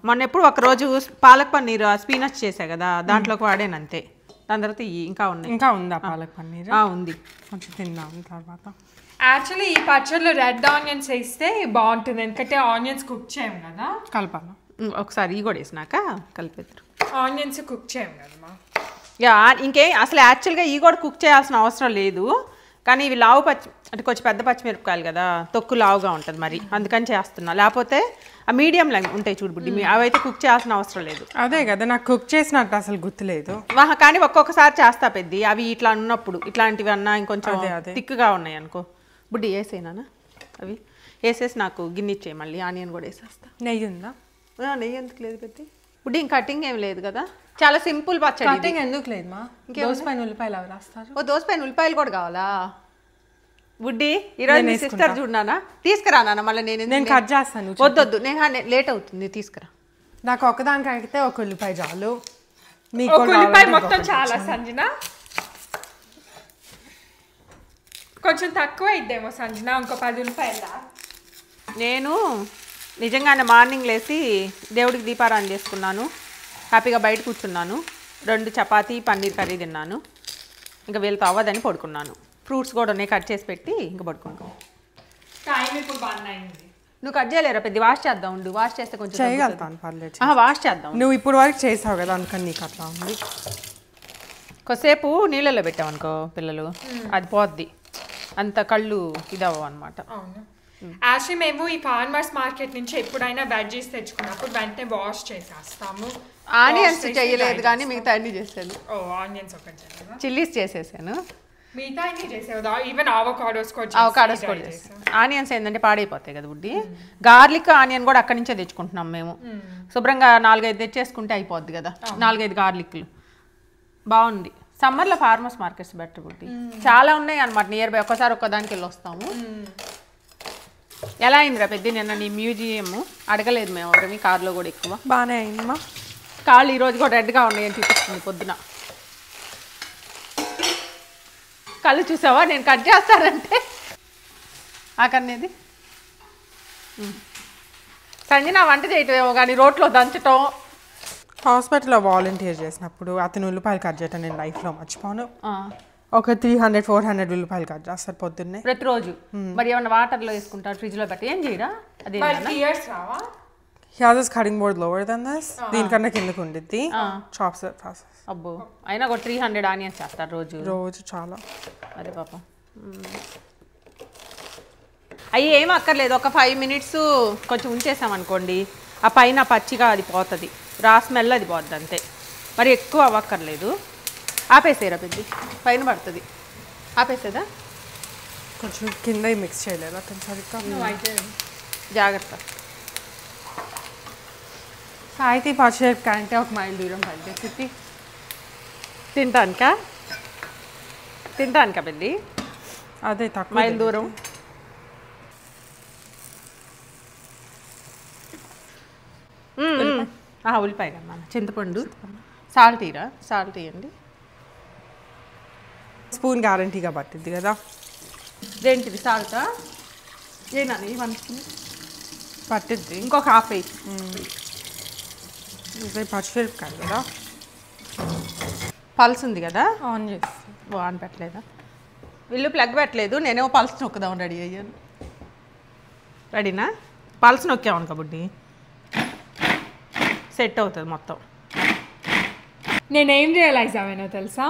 మొన్న ఎప్పుడు ఒక రోజు పాలక్ పన్నీర్ స్పీనచ్ చేసా కదా, దాంట్లోకి వాడాను అంతే. దాని తర్వాత ఇంకా ఉన్నాయి. ఇంకా ఉందా పాలక్ పన్నీర్? ఉంది, కొంచెం తిందాం తర్వాత. యాక్చువల్లీ ఈ పచ్చడిలో రెడ్ ఆనియన్స్ వేస్తే బాగుంటుంది, ఎందుకంటే ఆనియన్స్ కుక్ చేయం కదా. కలపాలా ఒకసారి ఈ కూడా వేసినాక కలిపేద్దరు. ఆనియన్స్ కుక్ చేయం కదమ్మా. ఇంకేం అసలు యాక్చువల్గా ఈ కూడా కుక్ చేయాల్సిన అవసరం లేదు, కానీ ఇవి లావు అంటే కొంచెం పెద్ద పచ్చిమిరపకాయలు కదా, తొక్కు లావుగా ఉంటుంది మరి, అందుకని చేస్తున్నా. లేకపోతే ఆ మీడియం ఉంటాయి చూడు బుడ్డి, అవి అయితే కుక్ చేయాల్సిన అవసరం లేదు. అదే కదా, నాకు కుక్ చేసినట్టు అసలు గుర్తులేదు. కానీ ఒక్కొక్కసారి చేస్తా పెద్ద, అవి ఇట్లా ఉన్నప్పుడు ఇట్లాంటివి అన్నా ఇంకొంచెం థిక్గా ఉన్నాయి అనుకో. బుడ్డి వేసేనా అవి వేసేసి నాకు గిన్నె ఇచ్చేయి, మళ్ళీ ఆనియన్ కూడా వేసేస్తా. నెయ్యి ఉందా? నెయ్యి ఎందుకు లేదు పెద్ద బుడ్డి, ఇంక కటింగ్ ఏం లేదు కదా, చాలా సింపుల్ పచ్చడి. కటింగ్ ఎందుకు లేదు మా? దోసపైన ఉల్లిపాయలు అవి రాస్తారు. ఓ దోసపైన ఉల్లిపాయలు కూడా కావాలా బుడ్డి? ఈరోజు మీ సిస్టర్ చూడనా, తీసుకురా నాన్న. మళ్ళీ నేను కట్ చేస్తాను. వద్దొద్దు, నేను లేట్ అవుతుంది, తీసుకురా. నాకు ఒకదానికి అయితే ఒక ఉల్లిపాయ చాలు, మీకు ఉల్లిపాయ మొత్తం చాలా సంజన. కొంచెం తక్కువ ఇద్దేమో సంజన, ఇంకో 10 ఉల్లిపాయలా. నేను నిజంగానే మార్నింగ్ లేచి దేవుడికి దీపారాధన చేసుకున్నాను, హ్యాపీగా బయట కూర్చున్నాను, 2 చపాతీ పన్నీర్ కర్రీ తిన్నాను, ఇంకా వీళ్ళతో అవ్వదని పడుకున్నాను. ఫ్రూట్స్ కూడా ఉన్నాయి కట్ చేసి పెట్టి ఇంకా పడుకున్నాను. టైం ఇప్పుడు 1 అయింది. నువ్వు కట్ చేయలేరా పెద్ద? వాష్ చేద్దాం ఉండు, వాష్ చేస్తే కొంచెం చేయగలుగుతాను, పర్లేదు. వాష్ చేద్దాం. నువ్వు ఇప్పుడు వరకు చేసావు కదా, అందుకని నీకు అట్లా ఉంది. కొద్దిసేపు నీళ్ళల్లో పెట్టామనుకో పిల్లలు, అది పోద్ది, అంత కళ్ళు ఇదవ్వవు అనమాట. యాక్చువల్లీ మేము ఈ ఫార్మర్స్ మార్కెట్ నుంచి ఎప్పుడైనా వెజ్జీస్ తెచ్చుకున్నప్పుడు వెంటనే వాష్ చేసేస్తాము. ఆనియన్స్ చేయలేదు కానీ మిగతా అన్ని చేశాను. ఆనియన్స్ ఒకటి చేసాను, చిల్లీస్ చేసేసాను, మిగతా అన్ని చేసేదా. ఈవెన్ అవకాడోస్ కూడా చేసాను. ఆనియన్స్ ఏంటంటే పాడైపోతాయి కదా బుడ్డి. గార్లిక్ ఆనియన్ కూడా అక్కడి నుంచే తెచ్చుకుంటున్నాం మేము. శుభ్రంగా 4-5 తెచ్చేసుకుంటే అయిపోద్ది కదా, 4-5 గార్లిక్లు. బాగుంది. సమ్మర్లో ఫార్మర్స్ మార్కెట్స్ బెటర్ బుడ్డి, చాలా ఉన్నాయి అనమాట నియర్ బై. ఒక్కసారి ఒక్కదానికి వెళ్ళి వస్తాము. ఎలా అయిందిరా పెద్ద నిన్న నీ మ్యూజియం? అడగలేదు మేము ఎవరిని, కార్లో కూడా ఎక్కువ. బాగానే అయిందమ్మా. కాళ్ళు ఈరోజు కూడా రెడ్గా ఉన్నాయని చూపిస్తుంది పొద్దున. కళ్ళు చూసావా నేను కట్ చేస్తానంటే ఆకనేది. సంజన వంట చేయటమేమో కానీ రోట్లో దంచటం. హాస్పిటల్లో వాలంటీర్ చేసినప్పుడు అతను ఉల్లిపాయలు కట్ చేయటం నేను లైఫ్లో మర్చిపోను. ఒక 300-400 ఉల్లిపాయలు కట్ చేస్తారు పొద్దున్నే ప్రతిరోజు. మరి ఏమన్నా వాటర్లో వేసుకుంటారు, ఫ్రిడ్జ్లో పెట్టి ఏం చేయరా? అదే cutting board lower then this, దీనికన్నా కిందకు ఉండిద్ది. Chops process. అబ్బో, అయినా ఒక 300 ఆనియన్స్ చేస్తారు రోజు చాలా. అదే పాపం. అవి ఏం అక్కర్లేదు, ఒక 5 minutes కొంచెం ఉంచేసామనుకోండి, ఆ పైన పచ్చిగా అది పోతుంది, రా స్మెల్ అది పోద్ది అంతే. మరి ఎక్కువ అవ్వక్కర్లేదు. ఆపేసేరా పెద్ద, పైన పడుతుంది. ఆపేసేదా? కొంచెం కింద మిక్స్ చేయలేదా కొంచెం సరిగ్గా? జాగ్రత్త. అయితే పచ్చిమిరపకాయ అంటే ఒక మైల్ దూరం పనిచేసి తింటానుకా పెద్ద అదే తక్కువ మైల్ దూరం. ఉల్లిపాయ కమ్మా, చింతపండు, సాల్ట్ ఇవ్వండి. స్పూన్ గ్యారంటీగా పట్టిద్ది కదా. దేంటిది సాల్టా? ఏనా 1 స్పూన్ పట్టిద్ది. ఇంకొక హాఫ్ వేయి. ఇదే పచ్చిమిరపకాయ కదా. పల్స్ ఉంది కదా, ఆన్ చేసి ఆన్ పెట్టలేదా? వీళ్ళు ప్లగ్ పెట్టలేదు, నేనేమో పల్స్ నొక్కుదాం రెడీ అయ్యాను. రెడీనా? పల్స్ నొక్కామను కాబట్టి సెట్ అవుతుంది మొత్తం. నేనేం రియలైజ్ అవ్వానో తెలుసా,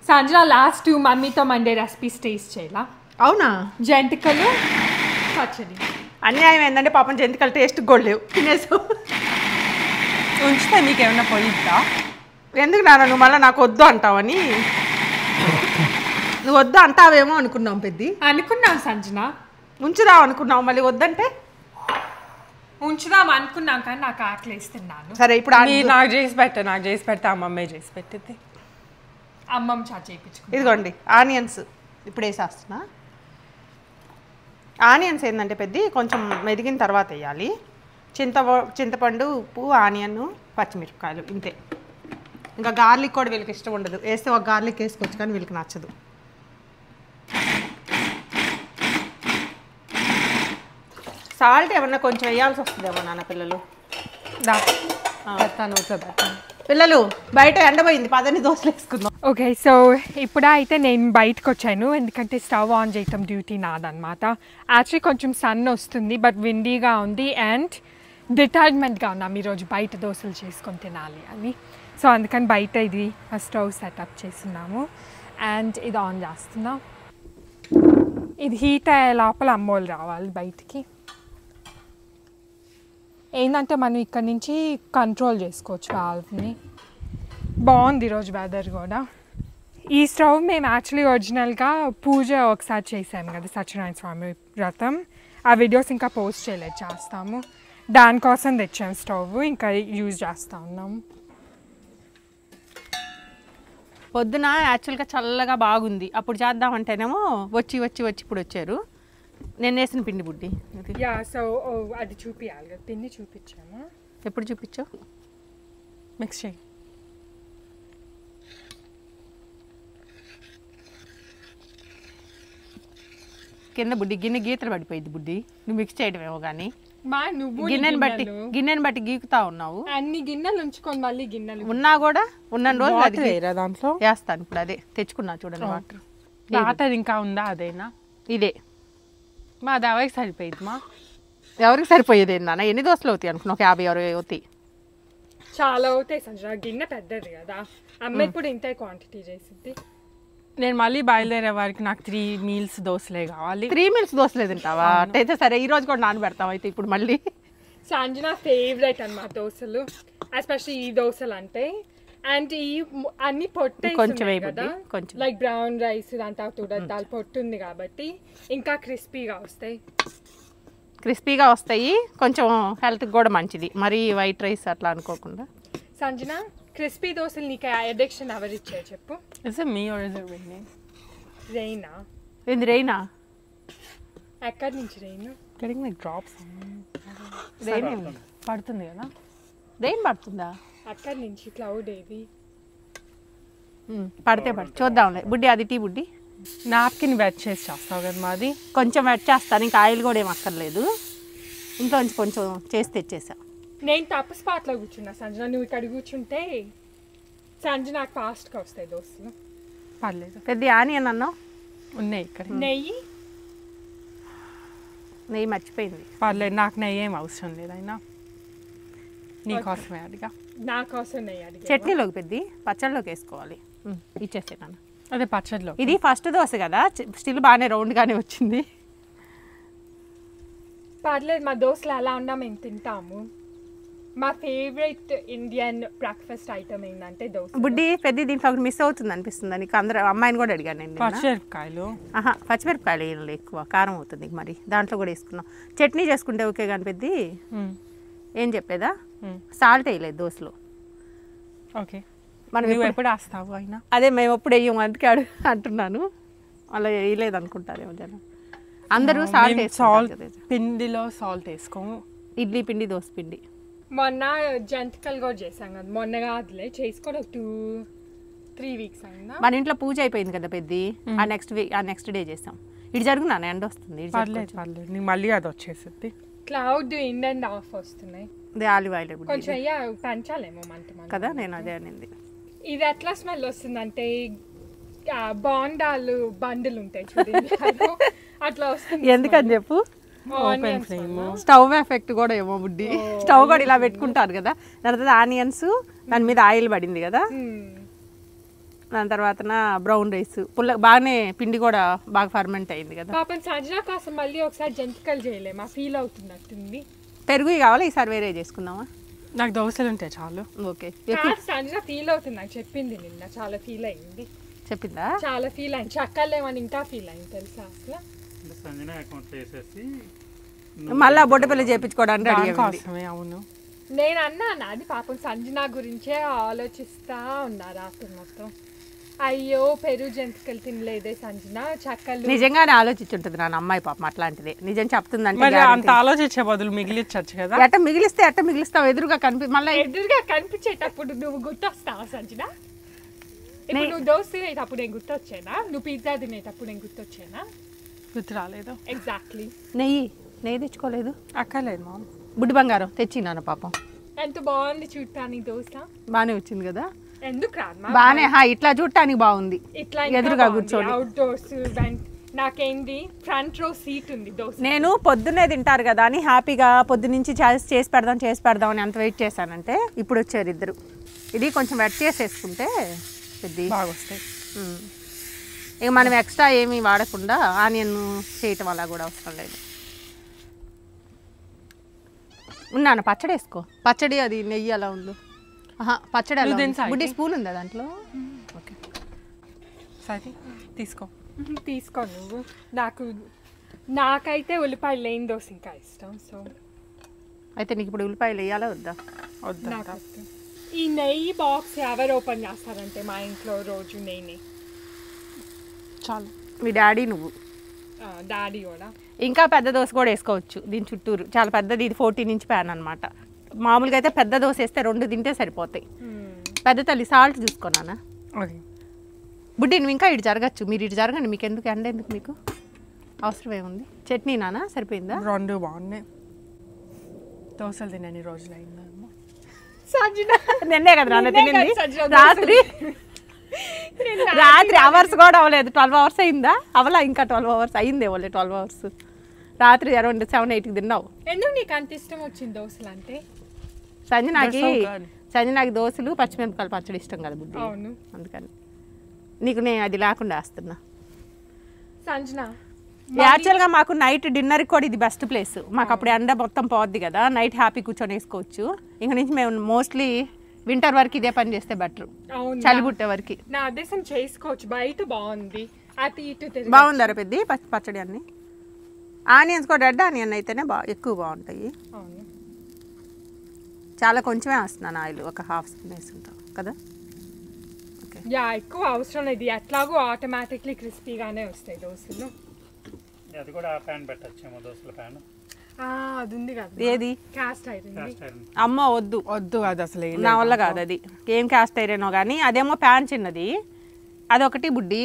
సంజన లాస్ట్ మమ్మీతో మండే రెసిపీస్ టేస్ట్ చేయాల. అవునా? జంతికలు పచ్చడి. అన్యాయం ఏంటంటే పాపం జంతికలు టేస్ట్ కూడా లేవు, తినేసావు. ఉంచితే నీకేమన్నా పోయిద్దా? ఎందుకు నాన్న నువ్వు మళ్ళీ నాకు వద్దు అంటావని. నువ్వు వద్దు అంటావేమో అనుకున్నాం పెద్ది. అనుకున్నాం సంజన, ఉంచుదాం అనుకున్నావు, మళ్ళీ వద్దంటే ఉంచుదాం అనుకున్నాం కానీ నాకు ఆకలిస్తున్నాను. సరే ఇప్పుడు నాకు చేసి పెడితే అమ్మమ్మే చేసి పెట్టింది. అమ్మమ్మ చాట్ చేయించుకో. ఇదిగోండి ఆనియన్స్ ఇప్పుడు వేసేస్తున్నా. ఆనియన్స్ ఏంటంటే పెద్ద కొంచెం మెదిగిన తర్వాత వేయాలి. చింతపండు, ఉప్పు, ఆనియన్, పచ్చిమిరపకాయలు, ఇంతే. ఇంకా గార్లిక్ కూడా వీళ్ళకి ఇష్టం ఉండదు. వేస్తే ఒక గార్లిక్ వేసుకోవచ్చు కానీ వీళ్ళకి నచ్చదు. సాల్ట్ ఏమన్నా కొంచెం వేయాల్సి వస్తుందేమో నాన్న పిల్లలు. పిల్లలు బయట ఎండపోయింది, పదని దోశలు వేసుకుందాం. ఓకే, సో ఇప్పుడు అయితే నేను బయటకు వచ్చాను ఎందుకంటే స్టవ్ ఆన్ చేయటం డ్యూటీ నాదనమాట. యాక్చువల్లీ కొంచెం సన్ వస్తుంది బట్ విండీగా ఉంది అండ్ డిటర్మెంట్గా ఉన్నాం ఈరోజు బయట దోశలు చేసుకొని తినాలి అని. సో అందుకని బయట ఇది స్టవ్ సెటప్ చేస్తున్నాము అండ్ ఇది ఆన్ చేస్తున్నాం. ఇది హీట్ అయ్యే లోపల అమ్మోళ్ళు రావాలి బయటికి. ఏంటంటే మనం ఇక్కడ నుంచి కంట్రోల్ చేసుకోవచ్చు వాల్వ్ని. బాగుంది ఈరోజు వెదర్ కూడా. ఈ స్టవ్ మేము యాక్చువల్లీ ఒరిజినల్గా పూజ ఒకసారి చేసాము కదా సత్యనారాయణ స్వామి వ్రతం. ఆ వీడియోస్ ఇంకా పోస్ట్ చేయలేదు, చేస్తాము. దానికోసం తెచ్చాము స్టవ్, ఇంకా యూజ్ చేస్తూ ఉన్నాము. పొద్దున యాక్చువల్గా చల్లగా బాగుంది, అప్పుడు చేద్దామంటేనేమో వచ్చి ఇప్పుడు వచ్చారు. నేను వేసిన పిండి బుడ్డి. యా, సో అది చూపించాలి కదా, పిండి చూపించాము. ఎప్పుడు చూపించావు? మిక్స్ చేయి. కింద బుడ్డి గిన్నె గీతలు పడిపోయింది బుడ్డి, నువ్వు మిక్స్ చేయడమేమో కానీ. నువ్వు గిన్నెని బట్టి గీకుతా ఉన్నావు. అన్ని గిన్నెలు ఉంచుకొని మళ్ళీ గిన్నెలు ఉన్నా కూడా ఉన్న రోజు అది దాంట్లో వేస్తాను. ఇప్పుడు అదే తెచ్చుకున్నా చూడండి వాటర్. వాటర్ ఇంకా ఉందా? అదేనా? ఇదే మా అది ఎవరికి సరిపోయింది మా? ఎవరికి సరిపోయేది ఏందన్న? ఎన్ని దోశలు అవుతాయి అనుకున్నా? 50-60 అవుతాయి. చాలా అవుతాయి సంజన, గిన్నె పెద్దది కదా. అమ్మ ఇప్పుడు ఇంతే క్వాంటిటీ చేసింది. నేను మళ్ళీ బయలుదేరే వారికి నాకు 3 మీల్స్ దోశలే కావాలి. 3 మీల్స్ దోశలే తింటావా? అయితే సరే ఈ రోజు కూడా నానబెడతాం అయితే ఇప్పుడు మళ్ళీ. సంజన ఫేవరెట్ అన్నమాట దోశలు, ఎస్పెషల్లీ ఈ దోశలు అంటే. అండ్ ఈ అన్ని పొట్టు కొంచెం కదా, కొంచెం లైక్ బ్రౌన్ రైస్ దాంట్లో దాని పొట్టు ఉంది కాబట్టి ఇంకా క్రిస్పీగా వస్తాయి. కొంచెం హెల్త్కి కూడా మంచిది, మరి వైట్ రైస్ అట్లా అనుకోకుండా. సంజన, క్రిస్పీ దోశలు నీకు అడిక్షన్ ఎవరు ఇచ్చారు చెప్పు? Is it me or is it raining? రెయినా? ఏంది రెయినా? ఎక్కడి నుంచి rain? Getting like drops. Rain పడుతుంది కదా. రెయిన్ పడుతుందా? అక్కడి నుంచి క్లౌడ్ ఏది పడితే చూద్దాంలే బుడ్డి. అది టీ బుడ్డి. నాప్కిన్ వెట్ చేసి చేస్తావు కదా మాది. కొంచెం వెట్ చేస్తాను, ఇంకా ఆయిల్ కూడా ఏం అక్కర్లేదు. ఇంట్లో నుంచి కొంచెం చేసి తెచ్చేసా. నేను తప్పు స్పాట్లో కూర్చున్నా సంజన, నువ్వు ఇక్కడ కూర్చుంటే సంజన నాకు ఫాస్ట్గా వస్తాయి దోశలు. పర్లేదు. పెద్ద ఆనియన్ అన్నావు ఉన్నాయి ఇక్కడ. నెయ్యి మర్చిపోయింది. పర్లేదు, నాకు నెయ్యి ఏం అవసరం లేదు. అయినా నీకోసమే అడిగా. నా కోసం నెయ్యి అడిగా. చట్నీలోకి పెద్ద పచ్చడిలోకి వేసుకోవాలి. ఇచ్చేస్తే నాన్న. అదే పచ్చడిలో. ఇది ఫస్ట్ దోశ కదా, స్టిల్ బాగానే రౌండ్గానే వచ్చింది. పర్లేదు, మా దోశలు ఎలా ఉన్నా మేము తింటాము. మా ఫేవరెట్ ఇండియన్ బ్రేక్ఫాస్ట్ ఐటమ్ ఏంటంటే దోశ. బుడ్డి పెద్ద దీంట్లో ఒకటి మిస్ అవుతుంది అనిపిస్తుంది నీకు. అందరూ అమ్మాయిని కూడా అడిగాను నేను. పచ్చిమిరపకాయలు. పచ్చిమిరపకాయలు వేయాలి, ఎక్కువ కారం అవుతుంది మరి. దాంట్లో కూడా వేసుకున్నాం. చట్నీ చేసుకుంటే ఓకే కానీ పెద్ద ఏం చెప్పేదా సాల్ట్ వేయలేదు దోశలో. ఓకే, మనం నువ్వు ఎప్పుడు వేస్తావు అయినా? అదే మేము ఎప్పుడు వేయం, అందుకే అంటున్నాను. అలా వేయలేదు అనుకుంటారేమో జనం. అందరూ సాల్ట్ సాల్ట్ పిండిలో సాల్ట్ వేసుకోము. ఇడ్లీ పిండి, దోశ పిండి. మొన్న జంతికలు కూడా చేసాం కదా, మొన్న కాదులే చేసుకొని ఒక 2-3 వీక్స్ అయిందా. మన ఇంట్లో పూజ అయిపోయింది కదా పెద్ద, ఆ నెక్స్ట్ డే చేసాం. ఇటు జరుగునా ఎండ వస్తుంది. పర్లేదు నీకు మళ్ళీ అది వచ్చేసింది. క్లౌడ్ ఇన్ అండ్ ఆఫ్ వస్తున్నాయి. ఆలివ్ ఆయిల్ కొంచెం పెంచాలేమో మంట కదా, నేను అదే అనింది. ఇది ఎట్లా స్మెల్ వస్తుందంటే బాండాలు బండిలు ఉంటాయి చూడండి, అట్లా వస్తుంది. ఎందుకని చెప్పు, స్టవ్ ఎఫెక్ట్ కూడా ఏమో బుడ్డి. స్టవ్ కూడా ఇలా పెట్టుకుంటారు కదా, దాని తర్వాత ఆనియన్స్, దాని మీద ఆయిల్ పడింది కదా, దాని తర్వాత బ్రౌన్ రైస్ బాగానే పిండి కూడా బాగా ఫర్మెంట్ అయింది కదా. పాపం సంజన కోసం మళ్ళీ ఒకసారి జంతికలు చేయలేమా, ఫీల్ అవుతున్నట్టుంది. పెరుగు కావాలా ఈసారి వేరే చేసుకుందామా? నాకు దోశలు ఉంటాయి చాలు. ఓకే, సంజన ఫీల్ అవుతుంది, నాకు చెప్పింది నిన్న, చాలా ఫీల్ అయింది. చెప్పిందా? చాలా ఫీల్ అయింది, చక్కలేమని ఇంకా ఫీల్ అయింది తెలుసా. అసలు సంజన అకౌంట్ చేసేసి మళ్ళీ బొట్టపల్లి చేయించుకోవడానికి రెడీ కోసమే. అవును, నేను అన్నాను అది. పాపం సంజన గురించే ఆలోచిస్తా ఉన్నా రాత్రి మొత్తం. అయ్యో పెరుగు జంతికలు తినలేదే సంజన, చక్కలు. నిజంగానే ఆలోచించుంటుంది నా అమ్మాయి పాపం అట్లాంటిదే. నిజం చెప్తుందంటే మరి అంత ఆలోచించే బదులు మిగిలించచ్చు కదా. ఎట్ట మిగిలిస్తావు ఎదురుగా మళ్ళీ ఎదురుగా కనిపించేటప్పుడు నువ్వు గుర్తొస్తావా సంజన? ఇప్పుడు నువ్వు దోశ తినేటప్పుడు నేను గుర్తొచ్చానా? నువ్వు పిజ్జా తినేటప్పుడు నేను గుర్తొచ్చానా? గుర్తు రాలేదు. ఎగ్జాక్ట్లీ. నెయ్యి తెచ్చుకోలేదు? అక్కర్లేదు మా బుడ్డి బంగారం తెచ్చినాను పాపం. ఎంత బాగుంది చూడటానికి దోశ. బానే వచ్చింది కదా. ఎందుకు రాదు బానే, ఇట్లా చూడటానికి బాగుంది. ఇట్లా ఎదురుగా కూర్చొని అవుట్డోర్స్ నాకేంది ఫ్రంట్ రో సీట్ ఉంది దోశ. నేను పొద్దున్నే తింటారు కదా అని హ్యాపీగా పొద్దునుంచి చేసి పెడదాం అని ఎంత వెయిట్ చేశానంటే ఇప్పుడు వచ్చారు ఇద్దరు. ఇది కొంచెం వెట్ చేసేసుకుంటే పెద్ద బాగా వస్తాయి. ఇక మనం ఎక్స్ట్రా ఏమీ వాడకుండా ఆనియన్ చేయటం అలా కూడా అవసరం లేదు. ఉన్నాను పచ్చడి వేసుకో. పచ్చడి అది నెయ్యి అలా ఉంది. పచ్చడి బుడ్డి స్పూన్ ఉందా దాంట్లో? ఓకే సరే తీసుకో నువ్వు. నాకైతే ఉల్లిపాయలు లేని దోశ ఇంకా ఇష్టం. సో అయితే నీకు ఇప్పుడు ఉల్లిపాయలు వేయాలా వద్దా? వద్దా. ఈ నెయ్యి బాక్స్ ఎవరు ఓపెన్ చేస్తారంటే మా ఇంట్లో రోజు నేనే. చాలు. మీ డాడీ నువ్వు డాడీ కూడా. ఇంకా పెద్ద దోశ కూడా వేసుకోవచ్చు దీని చుట్టూరు. చాలా పెద్దది, ఇది 14 ఇంచ్ ప్యాన్ అనమాట. మామూలుగా అయితే పెద్ద దోశ వేస్తే 2 తింటే సరిపోతాయి. పెద్ద తల్లి సాల్ట్ చూసుకున్నానా? బుడ్డి నువ్వు ఇంకా ఇటు జరగచ్చు. మీరు ఇటు జరగండి, మీకు ఎందుకు ఎండ ఎందుకు, మీకు అవసరం ఏముంది. చట్నీ నానా సరిపోయిందా? 2 బాగున్నాయి. దోశలు తినని రోజులు అయిందా? నిన్నే కదా నాన్న తినింది. రాత్రి అవర్స్ కూడా అవ్వలేదు. 12 అవర్స్ అయిందా? అవలా ఇంకా 12 అవర్స్ అయిందే. వాళ్ళే 12 అవర్స్. రాత్రి అరౌండ్ 7-8కి తిన్నావు. ఎందుకు నీకు అంత ఇష్టం వచ్చింది దోశలు అంటే? సంజనాకి దోశలు పచ్చిమిరపకాయలు పచ్చడి ఇష్టం కదా బుద్ధి. అవును, అందుకని నీకు నేను అది లేకుండా వేస్తున్నా. సంజన యాక్చువల్గా మాకు నైట్ డిన్నర్కి కూడా ఇది బెస్ట్ ప్లేస్. మాకు అప్పుడు ఎండ మొత్తం పోద్ది కదా, నైట్ హ్యాపీ కూర్చొని వేసుకోవచ్చు. ఇంక నుంచి మేము మోస్ట్లీ వింటర్ వరకు ఇదే పని చేస్తే బెటర్. చలి పుట్టే వరకు నా ఉద్దేశం చేసుకోవచ్చు. బయట బాగుంది, అటు ఇటు బాగుందరా పెద్ద పచ్చడి అన్ని. ఆనియన్స్ కూడా రెడ్ ఆనియన్ అయితేనే ఎక్కువ బాగుంటాయి. చాలా కొంచెమే వేస్తున్నాను ఆయిల్, ఒక హాఫ్ స్పూన్ వేస్తుంటాం కదా. ఓకే, ఎక్కువ అవసరం లేదు. ఎట్లాగో ఆటోమేటిక్లీ క్రిస్పీగానే వస్తాయి దోశలు. అది కూడా ప్యాన్ పెట్టచ్చేమో, దోశల ప్యాన్. అది ఉంది కదా. ఏది? Cast iron. అమ్మ వద్దు అది అసలు నా వల్ల కాదు. అది ఏం క్యాస్ట్ ఐరనో కానీ అదేమో ప్యాన్ చిన్నది. అదొకటి బుడ్డి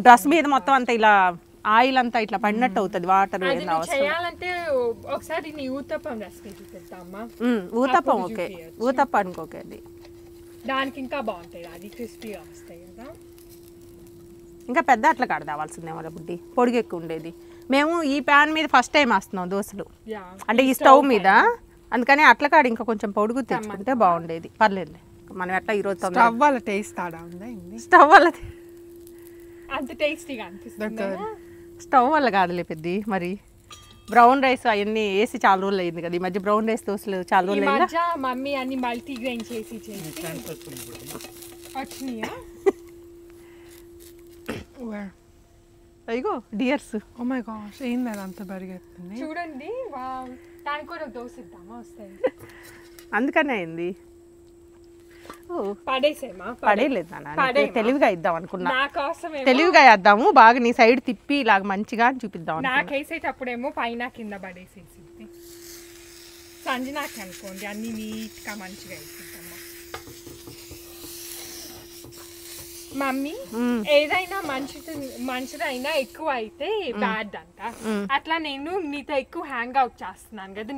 డ్రెస్ మీద మొత్తం అంతా ఇలా ఆయిల్ అంతా ఇట్లా పడినట్టు అవుతుంది. వాటర్ చేయాలంటే ఒకసారి నీ ఊతప్పం రెసిపీ చూపిద్దామా? ఊతప్పం ఓకే, ఊతప్పానికి ఓకే. అది దానికి ఇంకా బాగుంటాయి, అది క్రిస్పీగా వస్తాయి కదా. ఇంకా పెద్ద అట్లా కాడ కావాల్సిందేమో బుడ్డి, పొడిగి ఎక్కువ ఉండేది. మేము ఈ ప్యాన్ మీద ఫస్ట్ టైం వేస్తున్నాం దోశలు, అంటే ఈ స్టవ్ మీద. అందుకని అట్ల కాడ ఇంకా కొంచెం పొడుగు తెచ్చుకుంటే బాగుండేది. పర్లేదు, మనం ఎట్లా ఈరోజు స్టవ్ వల్ల టేస్ట్ స్టవ్ వల్ల అంత టేస్టీగా అనిపిస్తుంది. స్టవ్ వల్ల కాదులే పెద్ద. మరి బ్రౌన్ రైస్ అవన్నీ వేసి చాలా రోజులు అయింది కదా. ఈ మధ్య బ్రౌన్ రైస్ దోశలు చాలా రోజులు అయింది. మమ్మీ అన్ని మల్టీ గ్రెయిన్ చేసి వచ్చినాయా? అయ్యో డియర్స్, ఓ మై గాష్, ఏంది అది అంత పరిగెత్తుంది? చూడండి. వావ్, దానికి కూడా దోశ ఇద్దామా వస్తాయి అందుకనే అయింది. పడేసేమా? పడేయలేదు నాన్న, తెలివిగా ఇద్దాం అనుకున్నా. నా కోసం తెలివిగా వేద్దాము, బాగా నీ సైడ్ తిప్పి ఇలాగ మంచిగా చూపిద్దాం. నాకేసేటప్పుడేమో పైన కింద పడేసేసింది. సంజనాకి అనుకోండి అన్ని నీట్గా మంచిగా వేసిద్దామా. మమ్మీ ఏదైనా మంచిదైనా ఎక్కువ అయితే బ్యాడ్ అంట. అట్లా నేను నీతో ఎక్కువ హ్యాంగ్ అవుట్ చేస్తున్నాను కదా,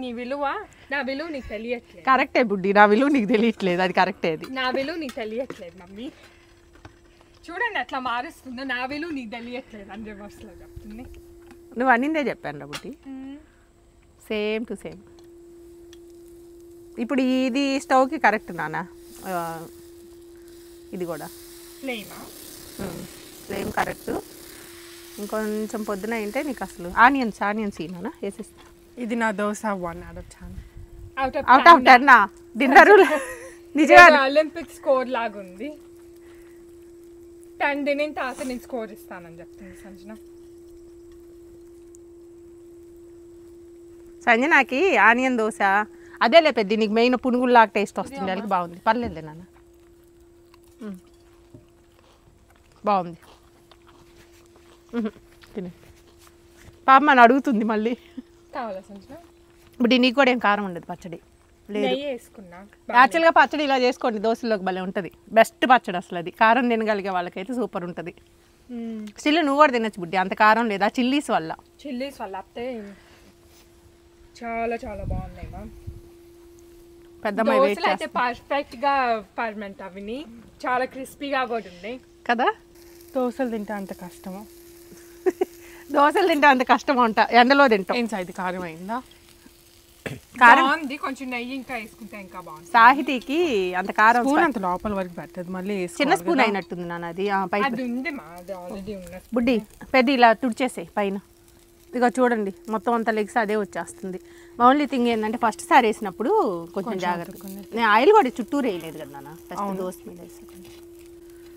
నా విలువ నీకు తెలియట్లేదు. కరెక్టే బుడ్డి, నా విలువ నీకు తెలియట్లేదు, అది కరెక్టే. అది నా విలువ నీకు తెలియట్లేదు మమ్మీ. చూడండి అట్లా మారుస్తుందో, నా విలువ నీకు తెలియట్లేదు అని రివర్స్లో చెప్తుంది. నువ్వు అన్నిందే చెప్పాను రా బుడ్డి, సేమ్ టు సేమ్. ఇప్పుడు ఇది స్టవ్కి కరెక్ట్ నాన్న, ఇది కూడా ఫ్లేమ్ కరెక్ట్. ఇంకొంచెం పొద్దున అయితే నీకు అసలు ఆనియన్స్ ఈనా వేసేస్తా. ఇది నా dosa 1 out of 10. Out of 10 dinner నిజంగా ఒలింపిక్ స్కోర్ లాగా ఉంది. 10 తినిన తర్వాత నేను స్కోర్ ఇస్తానని చెప్తుంది సంజన. సంజనాకి ఆనియన్ దోశ అదేలే పెద్ద, నీకు మెయిన్ పునుగుల్లాగా టేస్ట్ వస్తుంది, వాళ్ళకి బాగుంది. పర్లేదులే నాన్న, బాగుంది. తినే పాప మన అడుగుతుంది మళ్ళీ. కావాలా సంజన? ఇప్పుడు నీకు కూడా ఏం కారం ఉండదు, పచ్చడి లేదు. యాక్చువల్గా పచ్చడి ఇలా చేసుకోండి, దోశలోకి భలే ఉంటుంది. బెస్ట్ పచ్చడి అసలు అది, కారం తినగలిగే వాళ్ళకైతే సూపర్ ఉంటుంది. స్టిల్ నువ్వు కూడా తినచ్చు బుడ్డి, అంత కారం లేదా చిల్లీస్ వల్ల అయితే చాలా చాలా బాగున్నాయి మా. పెద్దమ్మాయి వెయిట్ అయితే పర్ఫెక్ట్ గా పర్మెంట్ అవిని చాలా క్రిస్పీగా కూడా ఉన్నాయి కదా. దోశలు తింటే అంత కష్టమా? దోశలు తింటే అంత కష్టం అంట, ఎండలో తింటాం. ఏం సైజు కారం అయిందా? కారం కొంచెం నెయ్యి ఇంకా వేసుకుంటే ఇంకా బాగుంది. సాహితీకి అంత కారం స్పూన్ అంత లోపల వరకు పెట్టదు, మళ్ళీ చిన్న స్పూన్ అయినట్టుంది నాన్న అది. అది ఉంది మా, అది ఆల్రెడీ ఉన్న బుడ్డి పెద్ద ఇలా తుడిచేసాయి పైన. ఇక చూడండి మొత్తం అంత లెగ్స్ అదే వచ్చేస్తుంది. ఓన్లీ థింగ్ ఏంటంటే ఫస్ట్ సారి వేసినప్పుడు కొంచెం జాగ్రత్తగా. నేను ఆయిల్ కూడా చుట్టూరు వేయలేదు కదా నాన్న, ఫస్ట్ దోశ మీద వేసాను.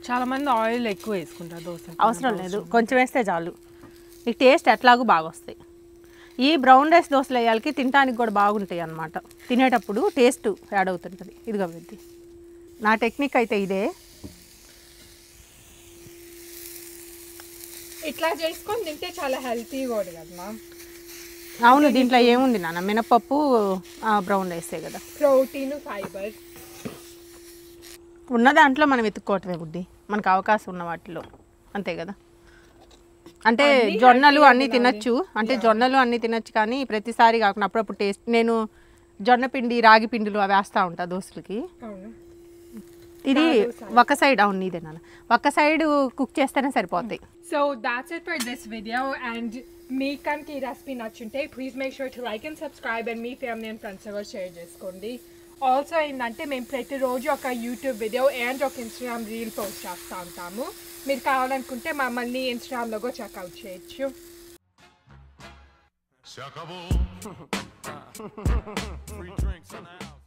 చాలా మంది ఆయిల్ ఎక్కువ వేసుకుంటారు దోశ, అవసరం లేదు, కొంచెం వేస్తే చాలు. ఈ టేస్ట్ ఎట్లాగూ బాగా వస్తాయి. ఈ బ్రౌన్ రైస్ దోశలు వేయాలకి తినడానికి కూడా బాగుంటాయి అన్నమాట, తినేటప్పుడు టేస్ట్ యాడ్ అవుతుంటుంది. ఇదిగా పెద్ద నా టెక్నిక్ అయితే ఇదే. ఇట్లా చేసుకొని తింటే చాలా హెల్తీ కూడా కదా. అవును, దీంట్లో ఏముంది నాన్న, మినపప్పు బ్రౌన్ రైసే కదా, ప్రోటీన్ ఫైబర్ ఉన్న దాంట్లో మనం వెతుక్కోవటమే బుడ్డి, మనకు అవకాశం ఉన్న వాటిలో, అంతే కదా. అంటే జొన్నలు అన్నీ తినచ్చు, జొన్నలు అన్నీ తినచ్చు, కానీ ప్రతిసారి కాకుండా అప్పుడప్పుడు టేస్ట్. నేను జొన్న పిండి రాగి పిండిలు అవి వేస్తూ ఉంటా దోశలకి. ఇది ఒక సైడ్, అవును ఇదే నాన్న, ఒక సైడ్ కుక్ చేస్తేనే సరిపోతాయి. So that's it for this video. And మీకు కనుక ఈ రెసిపీ నచ్చుంటే please make sure to like and subscribe, and మీ ఫ్యామిలీ అండ్ ఫ్రెండ్స్ ఎవరు షేర్ చేసుకోండి. ఆల్సో ఏంటంటే మేము ప్రతిరోజు ఒక యూట్యూబ్ వీడియో అండ్ ఒక ఇన్స్టాగ్రామ్ రీల్ పోస్ట్ చేస్తూ ఉంటాము. మీరు కావాలనుకుంటే మమ్మల్ని ఇన్స్టాగ్రామ్లో కూడా చెక్అవుట్ చేయొచ్చు. Free drinks in the house.